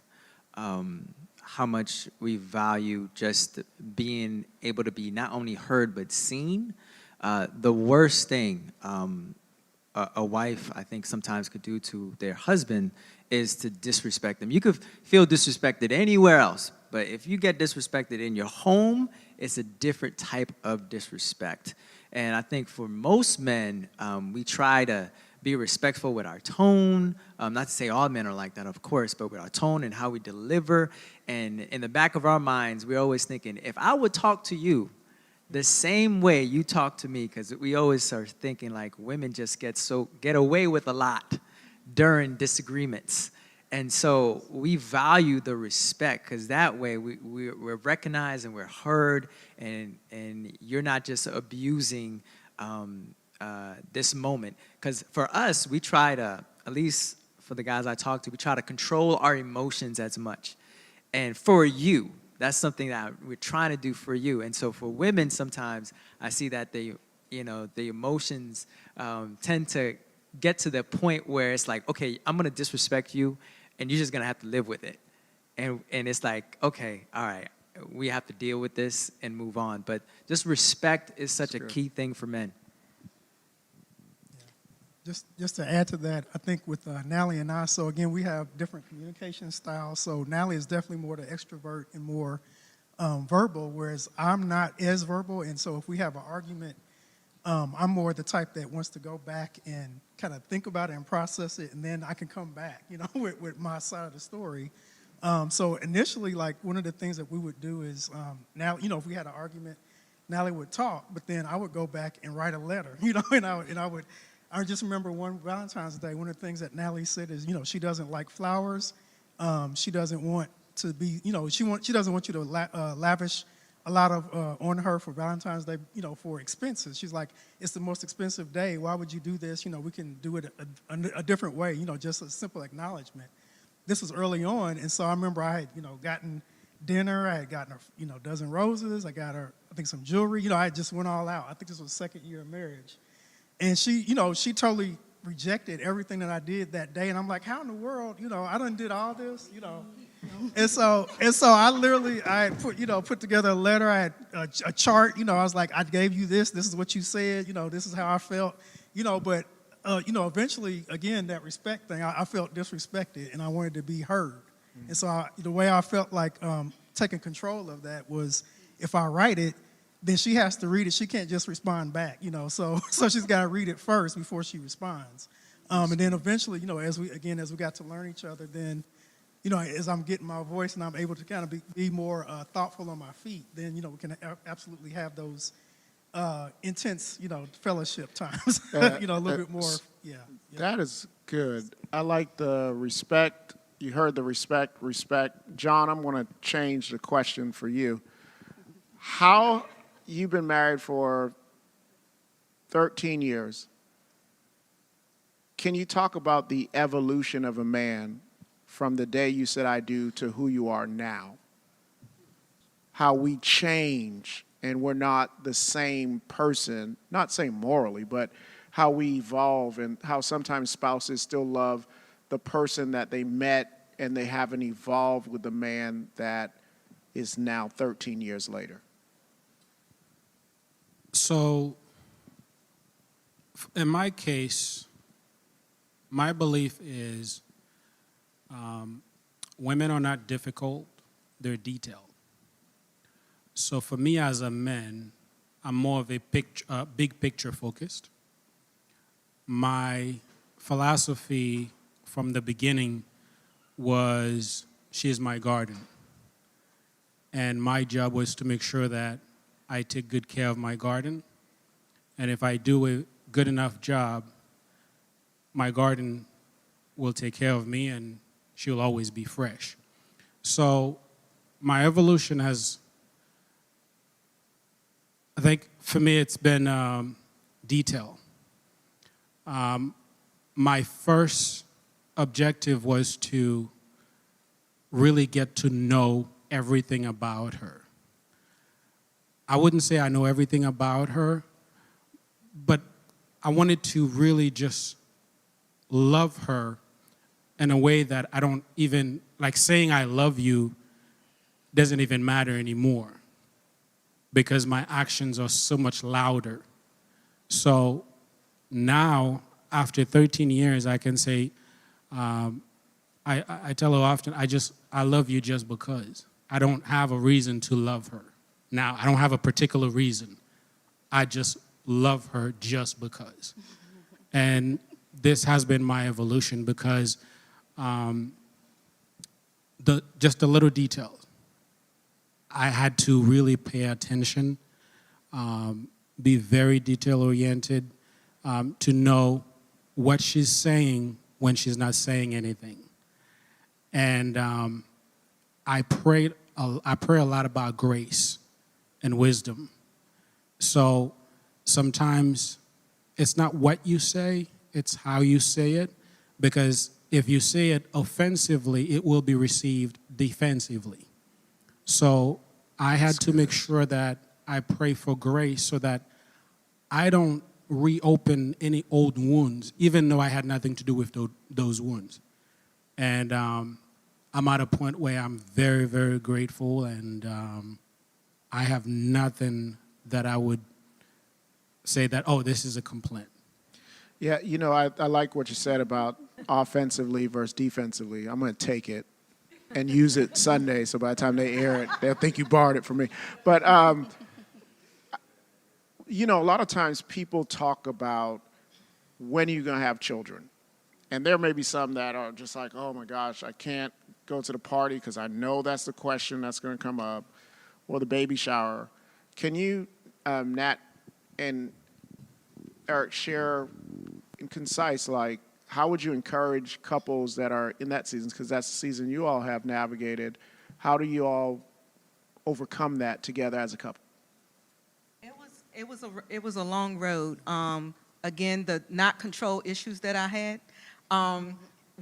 how much we value just being able to be not only heard but seen. The worst thing a wife, I think, sometimes could do to their husband is to disrespect them. You could feel disrespected anywhere else, but if you get disrespected in your home, it's a different type of disrespect. And I think for most men, we try to be respectful with our tone. Not to say all men are like that, of course, but with our tone and how we deliver. And in the back of our minds, we're always thinking, if I would talk to you the same way you talk to me, because we always are thinking like women just get away with a lot during disagreements. And so we value the respect, because that way we're recognized and we're heard, and you're not just abusing this moment. Because for us, we try to, at least for the guys I talk to, we try to control our emotions as much. And for you, that's something that we're trying to do for you. And so for women, sometimes I see that the emotions tend to get to the point where it's like, okay, I'm gonna disrespect you, and you're just gonna have to live with it. And it's like, okay, all right, we have to deal with this and move on. But just respect is such a key thing for men. Just to add to that, I think with Nally and I, so again, we have different communication styles. So Nally is definitely more the extrovert and more verbal, whereas I'm not as verbal. And so if we have an argument, I'm more the type that wants to go back and kind of think about it and process it, and then I can come back, with my side of the story. So initially, like, one of the things that we would do is, now, if we had an argument, Nally would talk, but then I would go back and write a letter, I just remember one Valentine's Day, one of the things that Nally said is, she doesn't like flowers. She doesn't want to be, she doesn't want you to lavish a lot of on her for Valentine's Day, for expenses. She's like, it's the most expensive day. Why would you do this? We can do it a different way, just a simple acknowledgement. This was early on, and so I remember I had, gotten dinner. I had gotten her, a dozen roses. I got her, I think, some jewelry. I just went all out. I think this was the second year of marriage. And she, she totally rejected everything that I did that day. And I'm like, how in the world, I done did all this, And so I literally, I put together a letter. I had a chart, I was like, I gave you this. This is what you said. This is how I felt, but, eventually, again, that respect thing, I felt disrespected and I wanted to be heard. And so the way I felt like taking control of that was, if I write it, then she has to read it. She can't just respond back, So she's got to read it first before she responds. And then eventually, as we got to learn each other, then, as I'm getting my voice and I'm able to kind of be more thoughtful on my feet, then, we can absolutely have those intense, fellowship times, a little bit more, yeah. That is good. I like the respect. You heard the respect. John, I'm going to change the question for you. How, you've been married for 13 years. Can you talk about the evolution of a man from the day you said I do to who you are now? How we change and we're not the same person, not same morally, but how we evolve and how sometimes spouses still love the person that they met and they haven't evolved with the man that is now 13 years later. So, in my case, my belief is women are not difficult, they're detailed. So for me as a man, I'm more of a big picture focused. My philosophy from the beginning was, she is my garden. And my job was to make sure that I take good care of my garden. And if I do a good enough job, my garden will take care of me and she'll always be fresh. So my evolution has, I think for me it's been detail. My first objective was to really get to know everything about her. I wouldn't say I know everything about her, but I wanted to really just love her in a way that I don't even, like saying I love you doesn't even matter anymore because my actions are so much louder. So now, after 13 years, I can say, I tell her often, I love you just because. I don't have a reason to love her. Now, I don't have a particular reason. I just love her just because. And this has been my evolution because just the little details. I had to really pay attention, be very detail-oriented, to know what she's saying when she's not saying anything. And I pray a lot about grace and wisdom. So sometimes it's not what you say, it's how you say it, because if you say it offensively, it will be received defensively. So I had to make sure that I pray for grace so that I don't reopen any old wounds, even though I had nothing to do with those wounds. And I'm at a point where I'm very, very grateful, and I have nothing that I would say that, oh, this is a complaint. Yeah, I like what you said about offensively versus defensively. I'm going to take it. and use it Sunday, so by the time they air it, they'll think you borrowed it from me. But, you know, a lot of times people talk about when are you going to have children? And there may be some that are just like, oh my gosh, I can't go to the party because I know that's the question that's going to come up, or the baby shower. Can you, Nat and Eric, share in concise, like, how would you encourage couples that are in that season, because that's the season you all have navigated? How do you all overcome that together as a couple? It was a long road. Again, the not control issues that I had.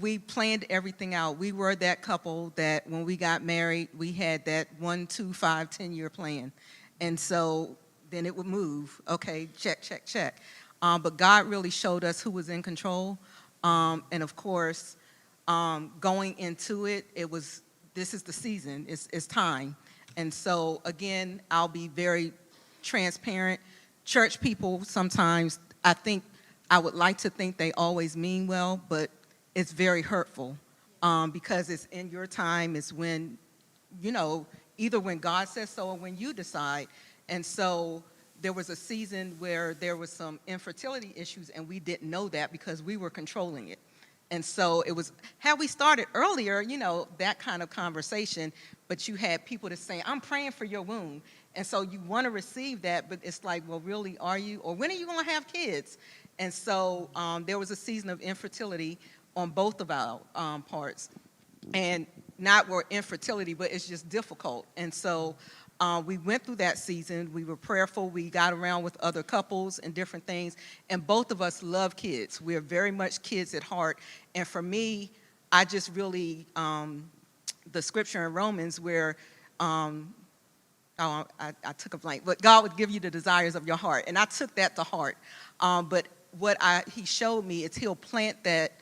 We planned everything out. We were that couple that when we got married, we had that 1, 2, 5, 10-year plan. And so then it would move. Okay, check, check, check. But God really showed us who was in control. And of course, going into it, this is the season, it's time. And so again, I'll be very transparent. Church people sometimes, I would like to think they always mean well, but it's very hurtful because it's in your time. It's when, you know, either when God says so or when you decide. And so there was a season where there was some infertility issues, and we didn't know that because we were controlling it. And so it was, had we started earlier, you know, that kind of conversation, but you had people that say, I'm praying for your womb. And so you want to receive that, but it's like, well, really, are you? Or when are you going to have kids? And so there was a season of infertility on both of our parts. And not where infertility, but it's just difficult. And so we went through that season. We were prayerful. We got around with other couples and different things. And both of us love kids. We're very much kids at heart. And for me, I just really, the scripture in Romans where, I took a blank, but God would give you the desires of your heart. And I took that to heart. But what he showed me is he'll plant that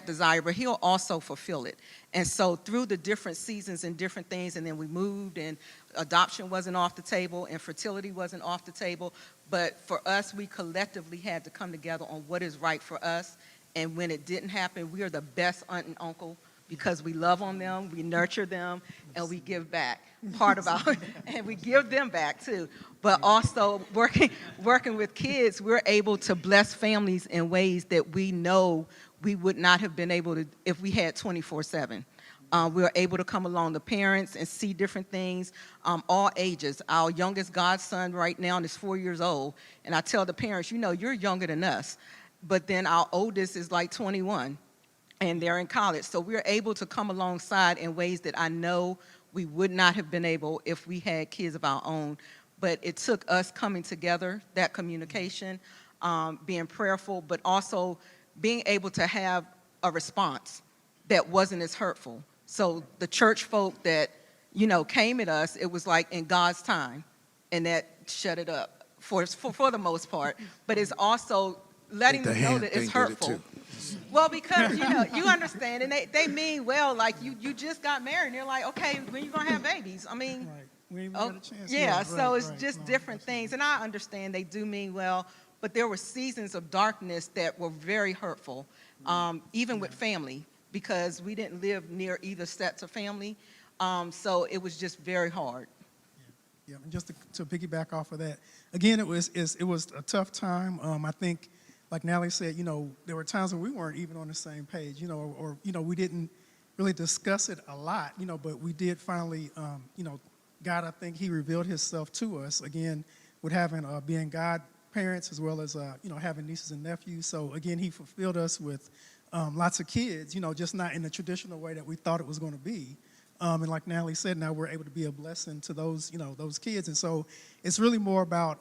desire, but he'll also fulfill it. And so through the different seasons and different things, and then we moved, and adoption wasn't off the table, and fertility wasn't off the table, but for us, we collectively had to come together on what is right for us. And when it didn't happen, we are the best aunt and uncle because we love on them, we nurture them, and we give back. And we give them back too. But also working with kids, we're able to bless families in ways that we know we would not have been able to if we had 24/7. We were able to come along the parents and see different things, all ages. Our youngest godson right now is 4 years old, and I tell the parents, you know, you're younger than us. But then our oldest is like 21, and they're in college. So we're able to come alongside in ways that I know we would not have been able if we had kids of our own. But it took us coming together, that communication, being prayerful, but also being able to have a response that wasn't as hurtful. So the church folk that, you know, came at us, it was like in God's time, and that shut it up for the most part. But it's also letting them know that it's hurtful. Well, because, you know, you understand, and they mean well, like you just got married, and they're like, okay, when you gonna have babies? I mean, Right. We ain't even got a chance. yeah, Right, so it's right. just No, different things. And I understand they do mean well, but there were seasons of darkness that were very hurtful, even with family, because we didn't live near either sets of family. So it was just very hard. Yeah, and just to piggyback off of that, again, it was a tough time. I think, like Natalie said, you know, there were times when we weren't even on the same page, you know, or you know, we didn't really discuss it a lot, you know, but we did finally, you know, God, I think he revealed himself to us, again, with having, being godparents as well as, you know, having nieces and nephews. So, again, he fulfilled us with lots of kids, you know, just not in the traditional way that we thought it was going to be. And like Natalie said, now we're able to be a blessing to those, you know, those kids. And so it's really more about,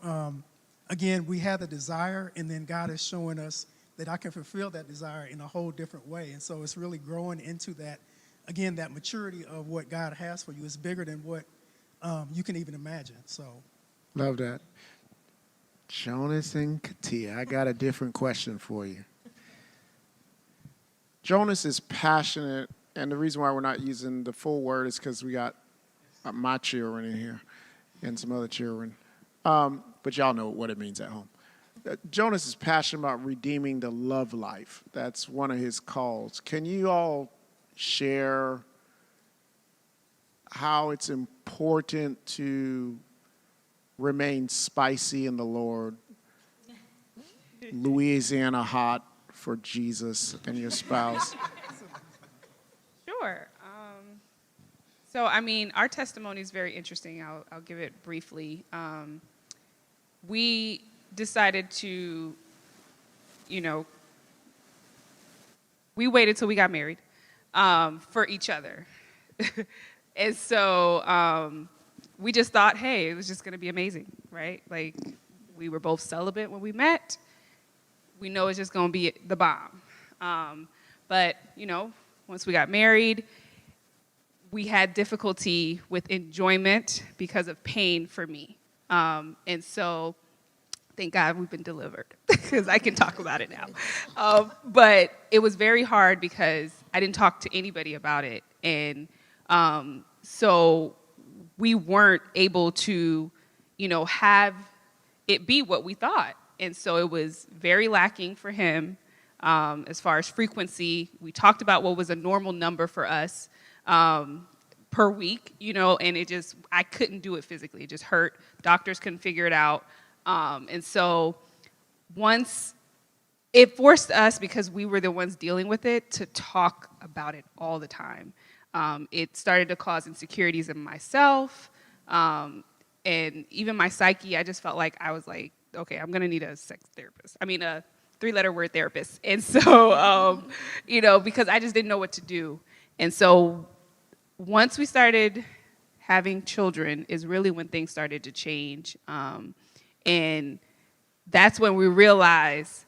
again, we had the desire, and then God is showing us that I can fulfill that desire in a whole different way. And so it's really growing into that, again, that maturity of what God has for you is bigger than what you can even imagine. So, Love that. Jonas and Katia, I got a different question for you. Jonas is passionate, and the reason why we're not using the full word is because we got my children in here and some other children. But y'all know what it means at home. Jonas is passionate about redeeming the love life. That's one of his calls. Can you all share how it's important to remain spicy in the Lord, Louisiana hot for Jesus and your spouse? Sure. So, I mean, our testimony is very interesting. I'll give it briefly. We decided to, we waited till we got married for each other. And so we just thought, hey, it was just going to be amazing, right? Like, we were both celibate when we met. We know it's just going to be the bomb. But, once we got married, we had difficulty with enjoyment because of pain for me. And so, thank God we've been delivered because I can talk about it now. But it was very hard because I didn't talk to anybody about it. And so we weren't able to, have it be what we thought. And so it was very lacking for him as far as frequency. We talked about what was a normal number for us per week, and I couldn't do it physically. It just hurt. Doctors couldn't figure it out. And so once it forced us, because we were the ones dealing with it, to talk about it all the time. It started to cause insecurities in myself, and even my psyche. I just felt like I was like, okay, I'm going to need a sex therapist. I mean, a 3-letter word therapist. And so, because I just didn't know what to do. And so once we started having children is really when things started to change. And that's when we realized,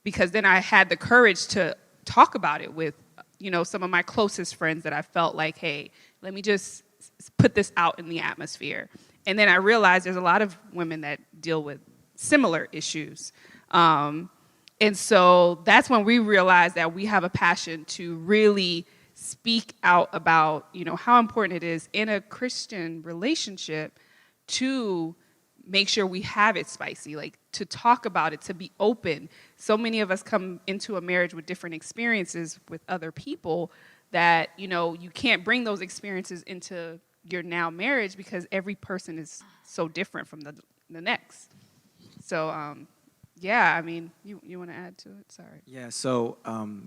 because then I had the courage to talk about it with, some of my closest friends that I felt like, hey, let me just put this out in the atmosphere. And then I realized there's a lot of women that deal with similar issues. And so that's when we realized that we have a passion to really speak out about, how important it is in a Christian relationship to make sure we have it spicy, like to talk about it, to be open. So many of us come into a marriage with different experiences with other people that, you can't bring those experiences into your now marriage because every person is so different from the next. So, yeah, I mean, you want to add to it? Sorry. Yeah, so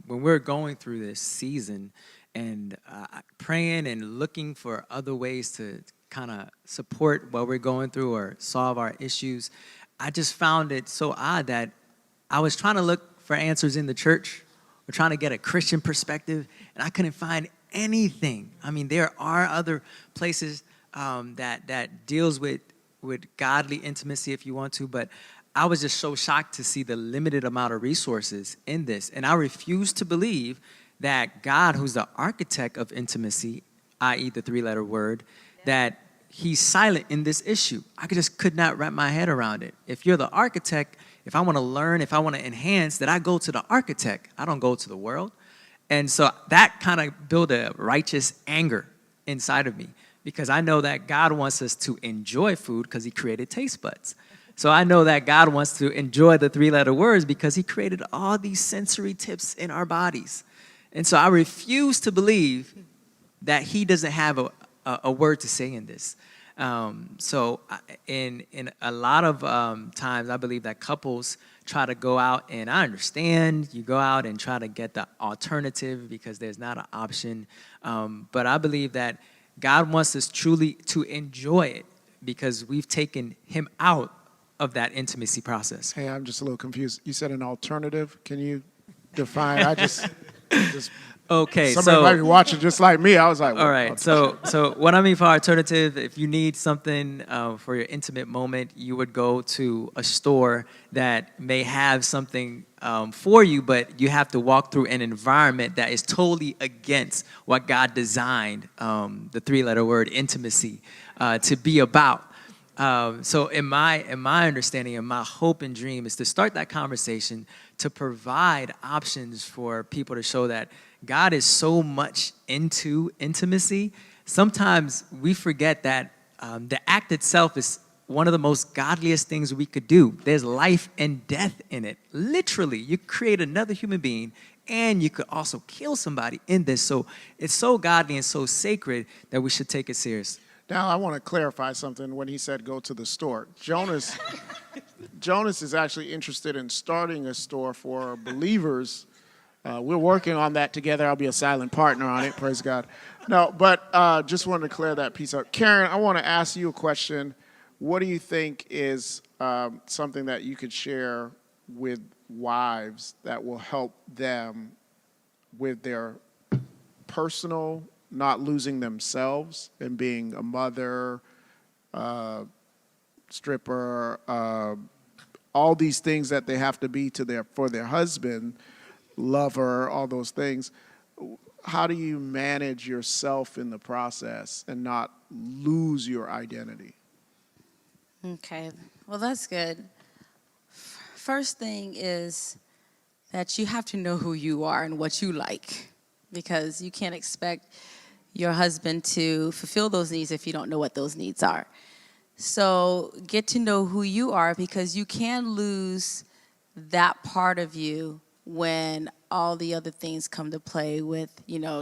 when we're going through this season and praying and looking for other ways to kind of support what we're going through or solve our issues, I just found it so odd that I was trying to look for answers in the church or trying to get a Christian perspective, and I couldn't find anything. I mean, there are other places that deals with godly intimacy if you want to, but I was just so shocked to see the limited amount of resources in this. And I refuse to believe that God, who's the architect of intimacy, i.e. the 3-letter word, that he's silent in this issue. I just could not wrap my head around it. If you're the architect, if I want to learn, if I want to enhance, then I go to the architect. I don't go to the world. And so that kind of built a righteous anger inside of me because I know that God wants us to enjoy food because he created taste buds. So I know that God wants to enjoy the 3-letter words because he created all these sensory tips in our bodies. And so I refuse to believe that he doesn't have a word to say in this. So in a lot of times, I believe that couples try to go out, and I understand you go out and try to get the alternative because there's not an option. But I believe that God wants us truly to enjoy it because we've taken him out of that intimacy process. Hey, I'm just a little confused. You said an alternative. Can you define? I just okay, somebody might be watching just like me. I was like, all right. So what I mean for alternative, if you need something for your intimate moment, you would go to a store that may have something for you, but you have to walk through an environment that is totally against what God designed the 3-letter word intimacy to be about. So in my understanding and my hope and dream is to start that conversation to provide options for people to show that God is so much into intimacy. Sometimes we forget that the act itself is one of the most godliest things we could do. There's life and death in it. Literally, you create another human being and you could also kill somebody in this. So it's so godly and so sacred that we should take it serious. Now, I want to clarify something when he said go to the store. Jonas is actually interested in starting a store for believers. We're working on that together. I'll be a silent partner on it, praise God. No, but just wanted to clear that piece up. Karen, I want to ask you a question. What do you think is something that you could share with wives that will help them with their personal, not losing themselves and being a mother, stripper, all these things that they have to be for their husband, lover, all those things. How do you manage yourself in the process and not lose your identity? Okay, well, that's good. First thing is that you have to know who you are and what you like, because you can't expect your husband to fulfill those needs if you don't know what those needs are. So get to know who you are, because you can lose that part of you when all the other things come to play with,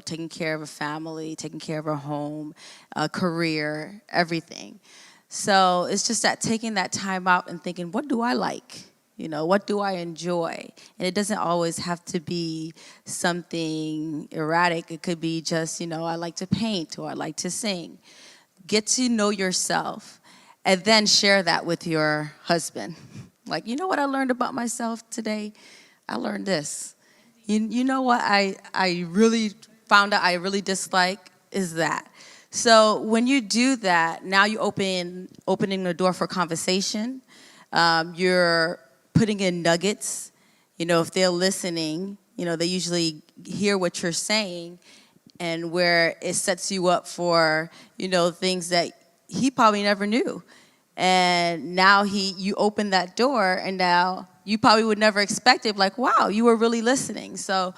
taking care of a family, taking care of a home, a career, everything. So it's just that taking that time out and thinking, what do I like? What do I enjoy? And it doesn't always have to be something erratic. It could be just, I like to paint or I like to sing. Get to know yourself and then share that with your husband. Like, you know what I learned about myself today? I learned this. You know what I really found out I really dislike is that. So when you do that, now you opening the door for conversation. You're putting in nuggets. If they're listening, they usually hear what you're saying, and where it sets you up for, things that he probably never knew. And now you open that door, and now you probably would never expect it, like, wow, you were really listening. So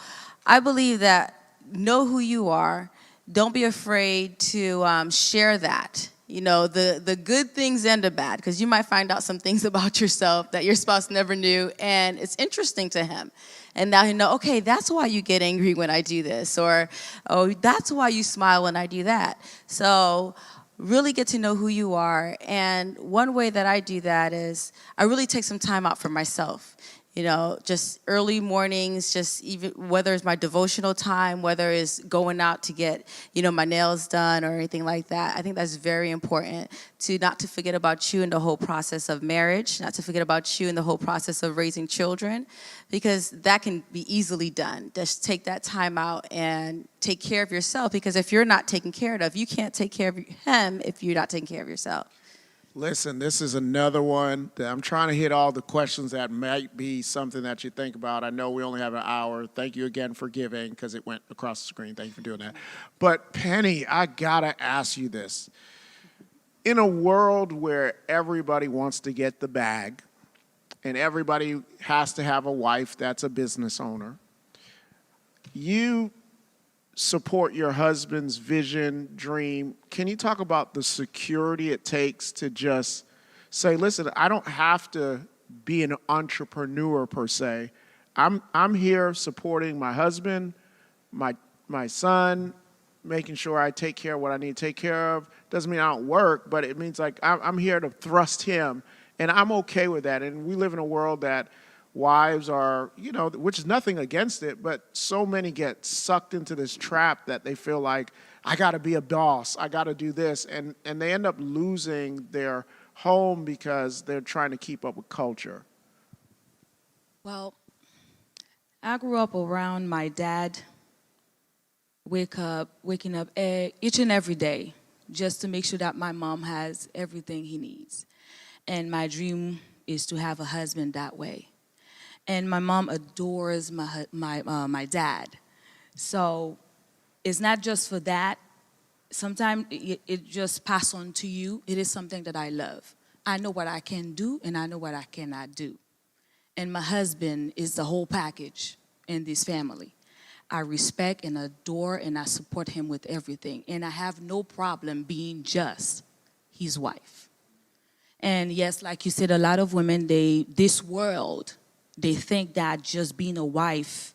I believe that know who you are. Don't be afraid to share that. The good things and the bad, because you might find out some things about yourself that your spouse never knew, and it's interesting to him. And now you know, okay, that's why you get angry when I do this, or, oh, that's why you smile when I do that. So really get to know who you are. And one way that I do that is I really take some time out for myself. Just early mornings, just even whether it's my devotional time, whether it's going out to get, my nails done or anything like that. I think that's very important not to forget about you in the whole process of marriage, not to forget about you in the whole process of raising children, because that can be easily done. Just take that time out and take care of yourself, because if you're not taken care of, you can't take care of him if you're not taking care of yourself. Listen, this is another one that I'm trying to hit all the questions that might be something that you think about. I know we only have an hour. Thank you again for giving, because it went across the screen. Thank you for doing that. But Penny, I gotta ask you this. In a world where everybody wants to get the bag and everybody has to have a wife that's a business owner, you support your husband's vision, dream. Can you talk about the security it takes to just say, listen, I don't have to be an entrepreneur per se. I'm here supporting my husband, my son, making sure I take care of what I need to take care of. Doesn't mean I don't work, but it means like I'm here to thrust him, and I'm okay with that. And we live in a world that wives are, which is nothing against it, but so many get sucked into this trap that they feel like, I got to be a boss, I got to do this, and they end up losing their home because they're trying to keep up with culture. Well, I grew up around my dad waking up each and every day just to make sure that my mom has everything he needs. And my dream is to have a husband that way. And my mom adores my dad. So it's not just for that. Sometimes it just pass on to you. It is something that I love. I know what I can do, and I know what I cannot do. And my husband is the whole package in this family. I respect and adore and I support him with everything. And I have no problem being just his wife. And yes, like you said, a lot of women, this world, they think that just being a wife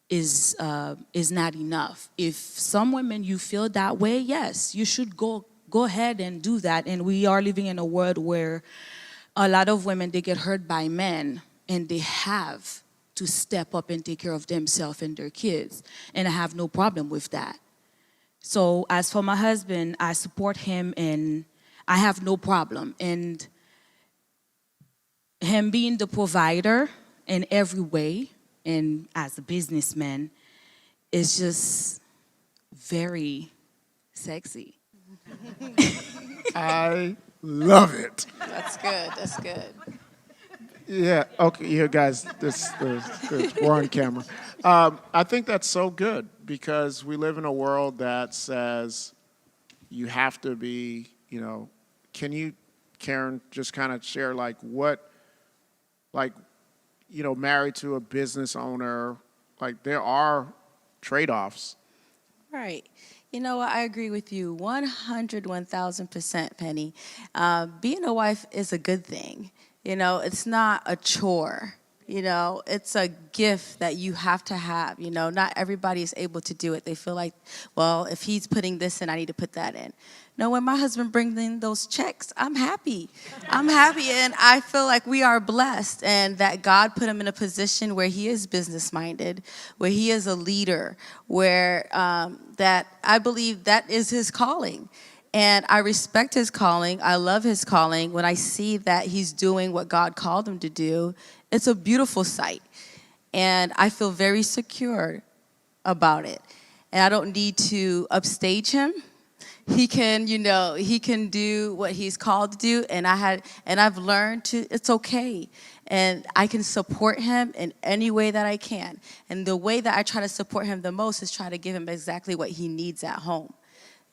is not enough. If some women you feel that way, yes, you should go ahead and do that. And we are living in a world where a lot of women, they get hurt by men, and they have to step up and take care of themselves and their kids. And I have no problem with that. So as for my husband, I support him, and I have no problem. And him being the provider in every way, and as a businessman, is just very sexy. I love it. That's good. That's good. Yeah. Okay. You guys, this we're on camera. I think that's so good because we live in a world that says you have to be. Can you, Karen, just kind of share married to a business owner, there are trade-offs. Right. You know what? I agree with you 1,000%, Penny. Being a wife is a good thing. It's not a chore. It's a gift that you have to have. Not everybody is able to do it. They feel like, well, if he's putting this in, I need to put that in. No, when my husband brings in those checks, I'm happy. I'm happy, and I feel like we are blessed, and that God put him in a position where he is business-minded, where he is a leader, where that I believe that is his calling. And I respect his calling. I love his calling. When I see that he's doing what God called him to do, it's a beautiful sight. And I feel very secure about it. And I don't need to upstage him. He can, he can do what he's called to do. And I've learned it's okay. And I can support him in any way that I can. And the way that I try to support him the most is try to give him exactly what he needs at home.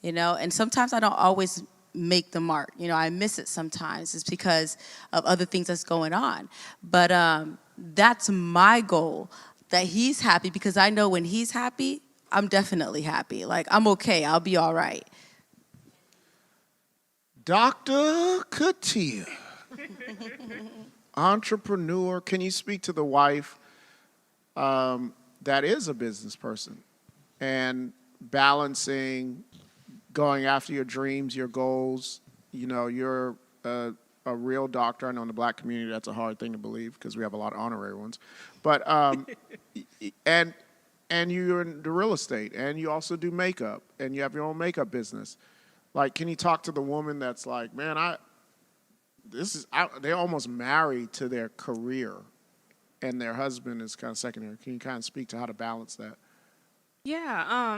And sometimes I don't always make the mark. I miss it sometimes. It's because of other things that's going on. But that's my goal, that he's happy, because I know when he's happy, I'm definitely happy. I'm okay. I'll be all right. Dr. Katia, entrepreneur. Can you speak to the wife that is a business person and balancing going after your dreams, your goals? You're a real doctor. I know in the black community that's a hard thing to believe because we have a lot of honorary ones. But and you're in the real estate, and you also do makeup, and you have your own makeup business. Can you talk to the woman that's like, man, they're almost married to their career, and their husband is kind of secondary. Can you kind of speak to how to balance that? Yeah,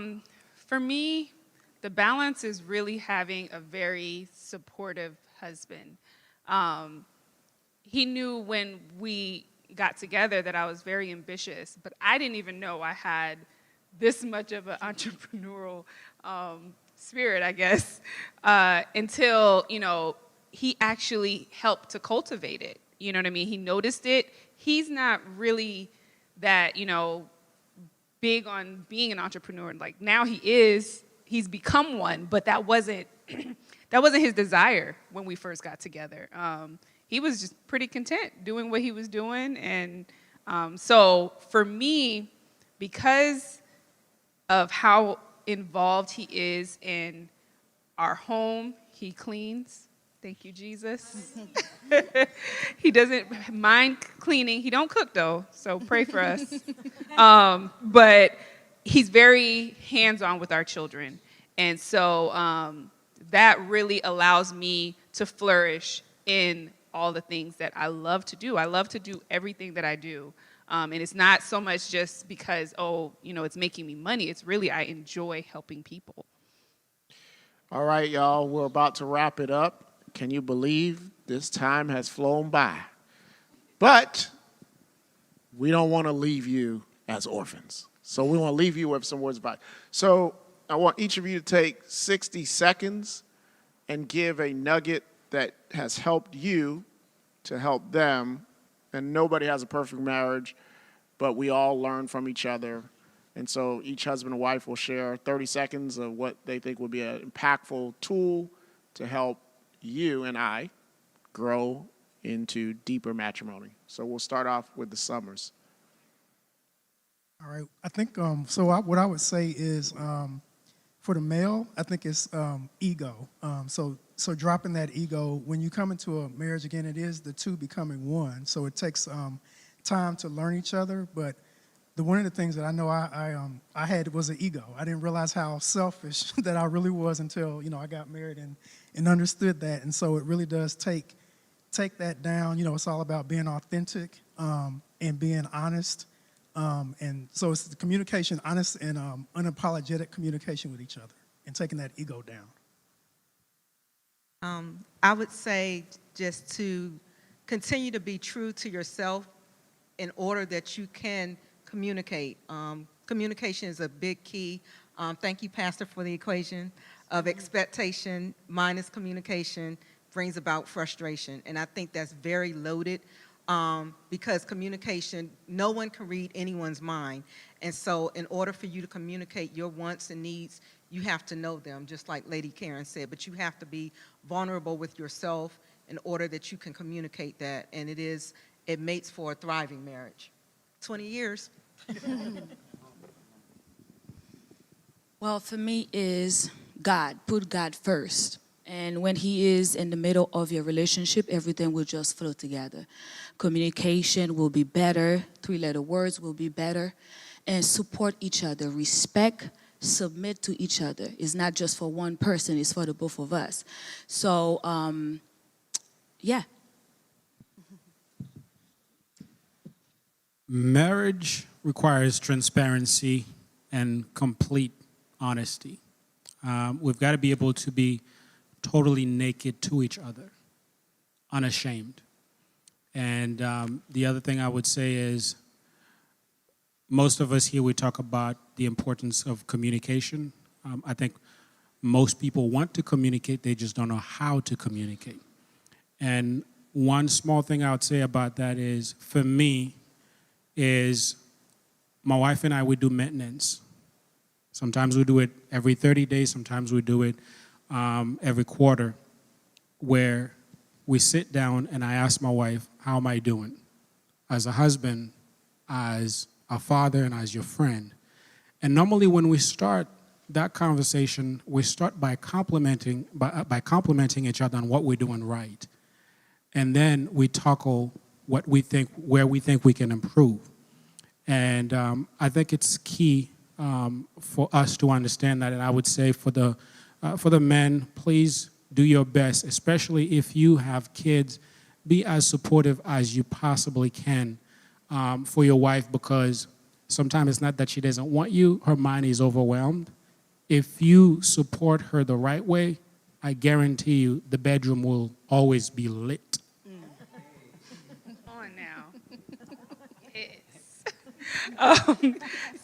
for me, the balance is really having a very supportive husband. He knew when we got together that I was very ambitious, but I didn't even know I had this much of an entrepreneurial spirit, I guess, until, he actually helped to cultivate it. You know what I mean? He noticed it. He's not really that, big on being an entrepreneur. Now he's become one, but that wasn't his desire when we first got together. He was just pretty content doing what he was doing. And so for me, because of how involved he is in our home, he cleans. Thank you, Jesus. He doesn't mind cleaning. He don't cook, though, so pray for us. But he's very hands-on with our children. And so that really allows me to flourish in all the things that I love to do. I love to do everything that I do. And it's not so much just because, it's making me money. It's really I enjoy helping people. All right, y'all, we're about to wrap it up. Can you believe this time has flown by? But we don't want to leave you as orphans. So we want to leave you with some words about it. So I want each of you to take 60 seconds and give a nugget that has helped you to help them. And nobody has a perfect marriage, but we all learn from each other. And so each husband and wife will share 30 seconds of what they think would be an impactful tool to help you and I grow into deeper matrimony. So we'll start off with the Summers. All right. I think what I would say is for the male, I think it's ego. So dropping that ego when you come into a marriage again, it is the two becoming one. So it takes time to learn each other. But one of the things that I know I had was an ego. I didn't realize how selfish that I really was until I got married and understood that. And so it really does take that down. It's all about being authentic and being honest. And so it's the communication, honest and unapologetic communication with each other and taking that ego down. I would say just to continue to be true to yourself in order that you can communicate. Communication is a big key. Thank you, Pastor, for the equation of expectation minus communication brings about frustration. And I think that's very loaded because communication, no one can read anyone's mind. And so in order for you to communicate your wants and needs, you have to know them, just like Lady Karen said. But you have to be vulnerable with yourself in order that you can communicate that. And it mates for a thriving marriage. 20 years. Well, for me is God. Put God first. And when he is in the middle of your relationship, everything will just flow together. Communication will be better. 3-letter words will be better. And support each other. Respect, submit to each other. It's not just for one person, it's for the both of us. So, yeah. Marriage requires transparency and complete honesty. We've got to be able to be totally naked to each other, unashamed. And the other thing I would say is most of us here, we talk about the importance of communication. I think most people want to communicate, they just don't know how to communicate. And one small thing I would say about that is, for me, is my wife and I, we do maintenance. Sometimes we do it every 30 days, sometimes we do it every quarter, where we sit down and I ask my wife, how am I doing? As a husband, as a father, and as your friend. And normally when we start that conversation, we start by complimenting each other on what we're doing right. And then we tackle where we think we can improve. And I think it's key for us to understand that. And I would say for the men, please do your best, especially if you have kids, be as supportive as you possibly can for your wife, because sometimes it's not that she doesn't want you, her mind is overwhelmed. If you support her the right way, I guarantee you the bedroom will always be lit. On now.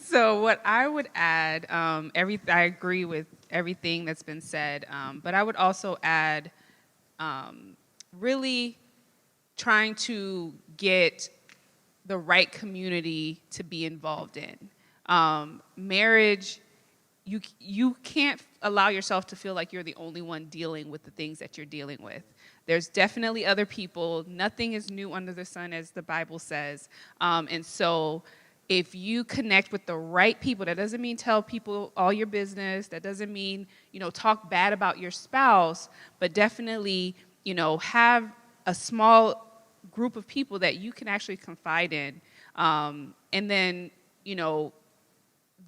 So what I would add, I agree with everything that's been said, but I would also add really trying to get the right community to be involved in. Marriage, you can't allow yourself to feel like you're the only one dealing with the things that you're dealing with. There's definitely other people. Nothing is new under the sun, as the Bible says. And so if you connect with the right people, that doesn't mean tell people all your business. That doesn't mean, talk bad about your spouse, but definitely, have a small group of people that you can actually confide in. And then, the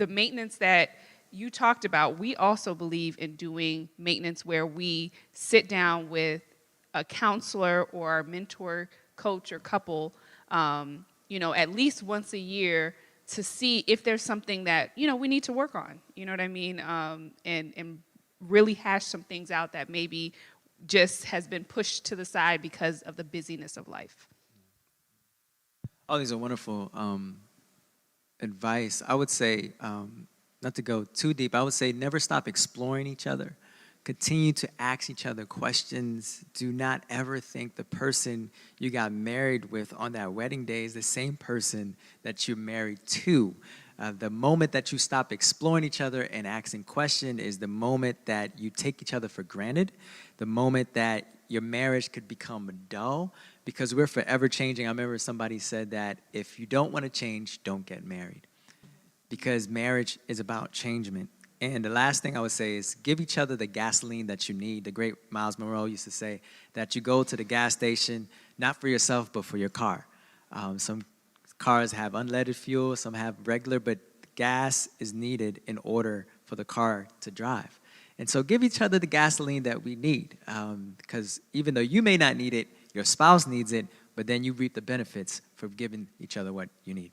maintenance that you talked about, we also believe in doing maintenance where we sit down with a counselor or a mentor, coach, or couple, at least once a year to see if there's something that, we need to work on, you know what I mean? And really hash some things out that maybe just has been pushed to the side because of the busyness of life. Oh, these are wonderful advice. I would say, not to go too deep, I would say never stop exploring each other. Continue to ask each other questions. Do not ever think the person you got married with on that wedding day is the same person that you're married to. The moment that you stop exploring each other and asking questions is the moment that you take each other for granted, the moment that your marriage could become dull, because we're forever changing. I remember somebody said that if you don't want to change, don't get married. because marriage is about changement. And the last thing I would say is give each other the gasoline that you need. The great Miles Monroe used to say that you go to the gas station, not for yourself, but for your car. Some cars have unleaded fuel, some have regular, but gas is needed in order for the car to drive. And so give each other the gasoline that we need, because even though you may not need it, your spouse needs it, but then you reap the benefits for giving each other what you need.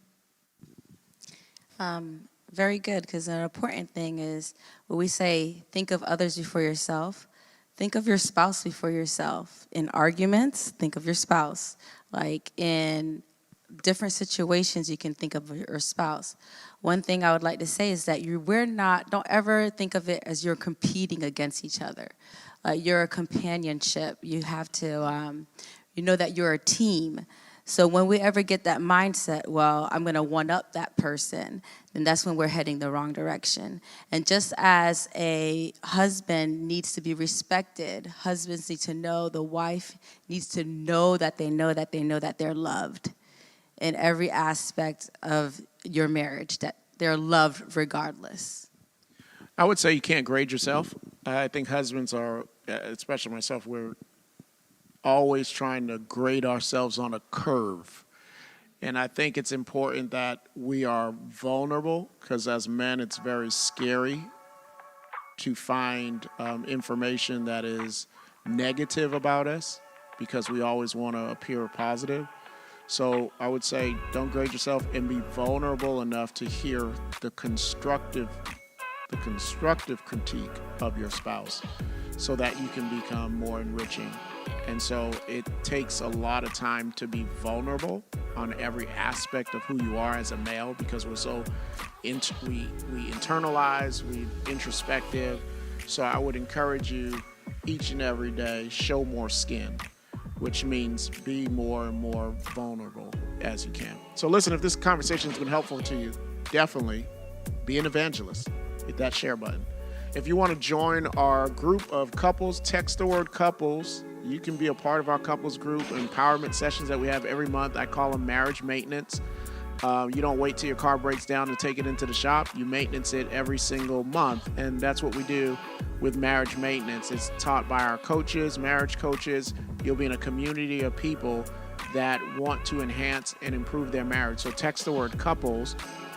Very good, because an important thing is when we say think of others before yourself, think of your spouse before yourself. In arguments, think of your spouse. Like in different situations, you can think of your spouse. One thing I would like to say is that don't ever think of it as you're competing against each other. You're a companionship. You have to, you know that you're a team. So when we ever get that mindset, well, I'm going to one-up that person, then that's when we're heading the wrong direction. And just as a husband needs to be respected, husbands need to know, the wife needs to know that they're loved in every aspect of your marriage, that they're loved regardless. I would say you can't grade yourself. I think husbands are, especially myself, we're always trying to grade ourselves on a curve. And I think it's important that we are vulnerable, because as men, it's very scary to find information that is negative about us, because we always want to appear positive. So I would say don't grade yourself, and be vulnerable enough to hear the constructive critique of your spouse, so that you can become more enriching. And so it takes a lot of time to be vulnerable on every aspect of who you are as a male, because we're so we internalize, we introspective. So I would encourage you each and every day, show more skin, which means be more and more vulnerable as you can. So listen, if this conversation has been helpful to you, definitely be an evangelist. Hit that share button. If you want to join our group of couples, text the word couples. You can be a part of our couples group empowerment sessions that we have every month. I call them marriage maintenance. You don't wait till your car breaks down to take it into the shop. You maintenance it every single month. And that's what we do with marriage maintenance. It's taught by our coaches, marriage coaches. You'll be in a community of people that want to enhance and improve their marriage. So text the word couples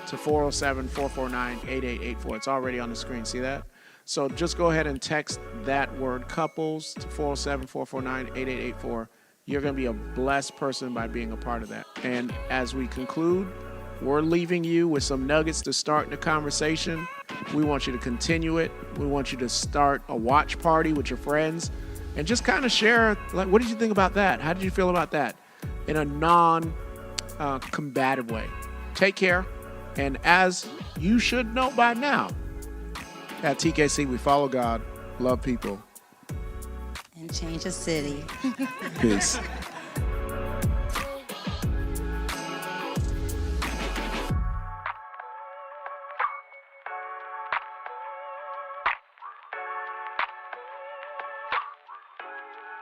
to 407-449-8884. It's already on the screen. See that? So just go ahead and text that word couples to 407-449-8884. You're going to be a blessed person by being a part of that. And as we conclude, we're leaving you with some nuggets to start the conversation. We want you to continue it. We want you to start a watch party with your friends and just kind of share, like, what did you think about that? How did you feel about that? In a non-combative way. Take care. And as you should know by now, at TKC, we follow God, love people, And change a city. peace.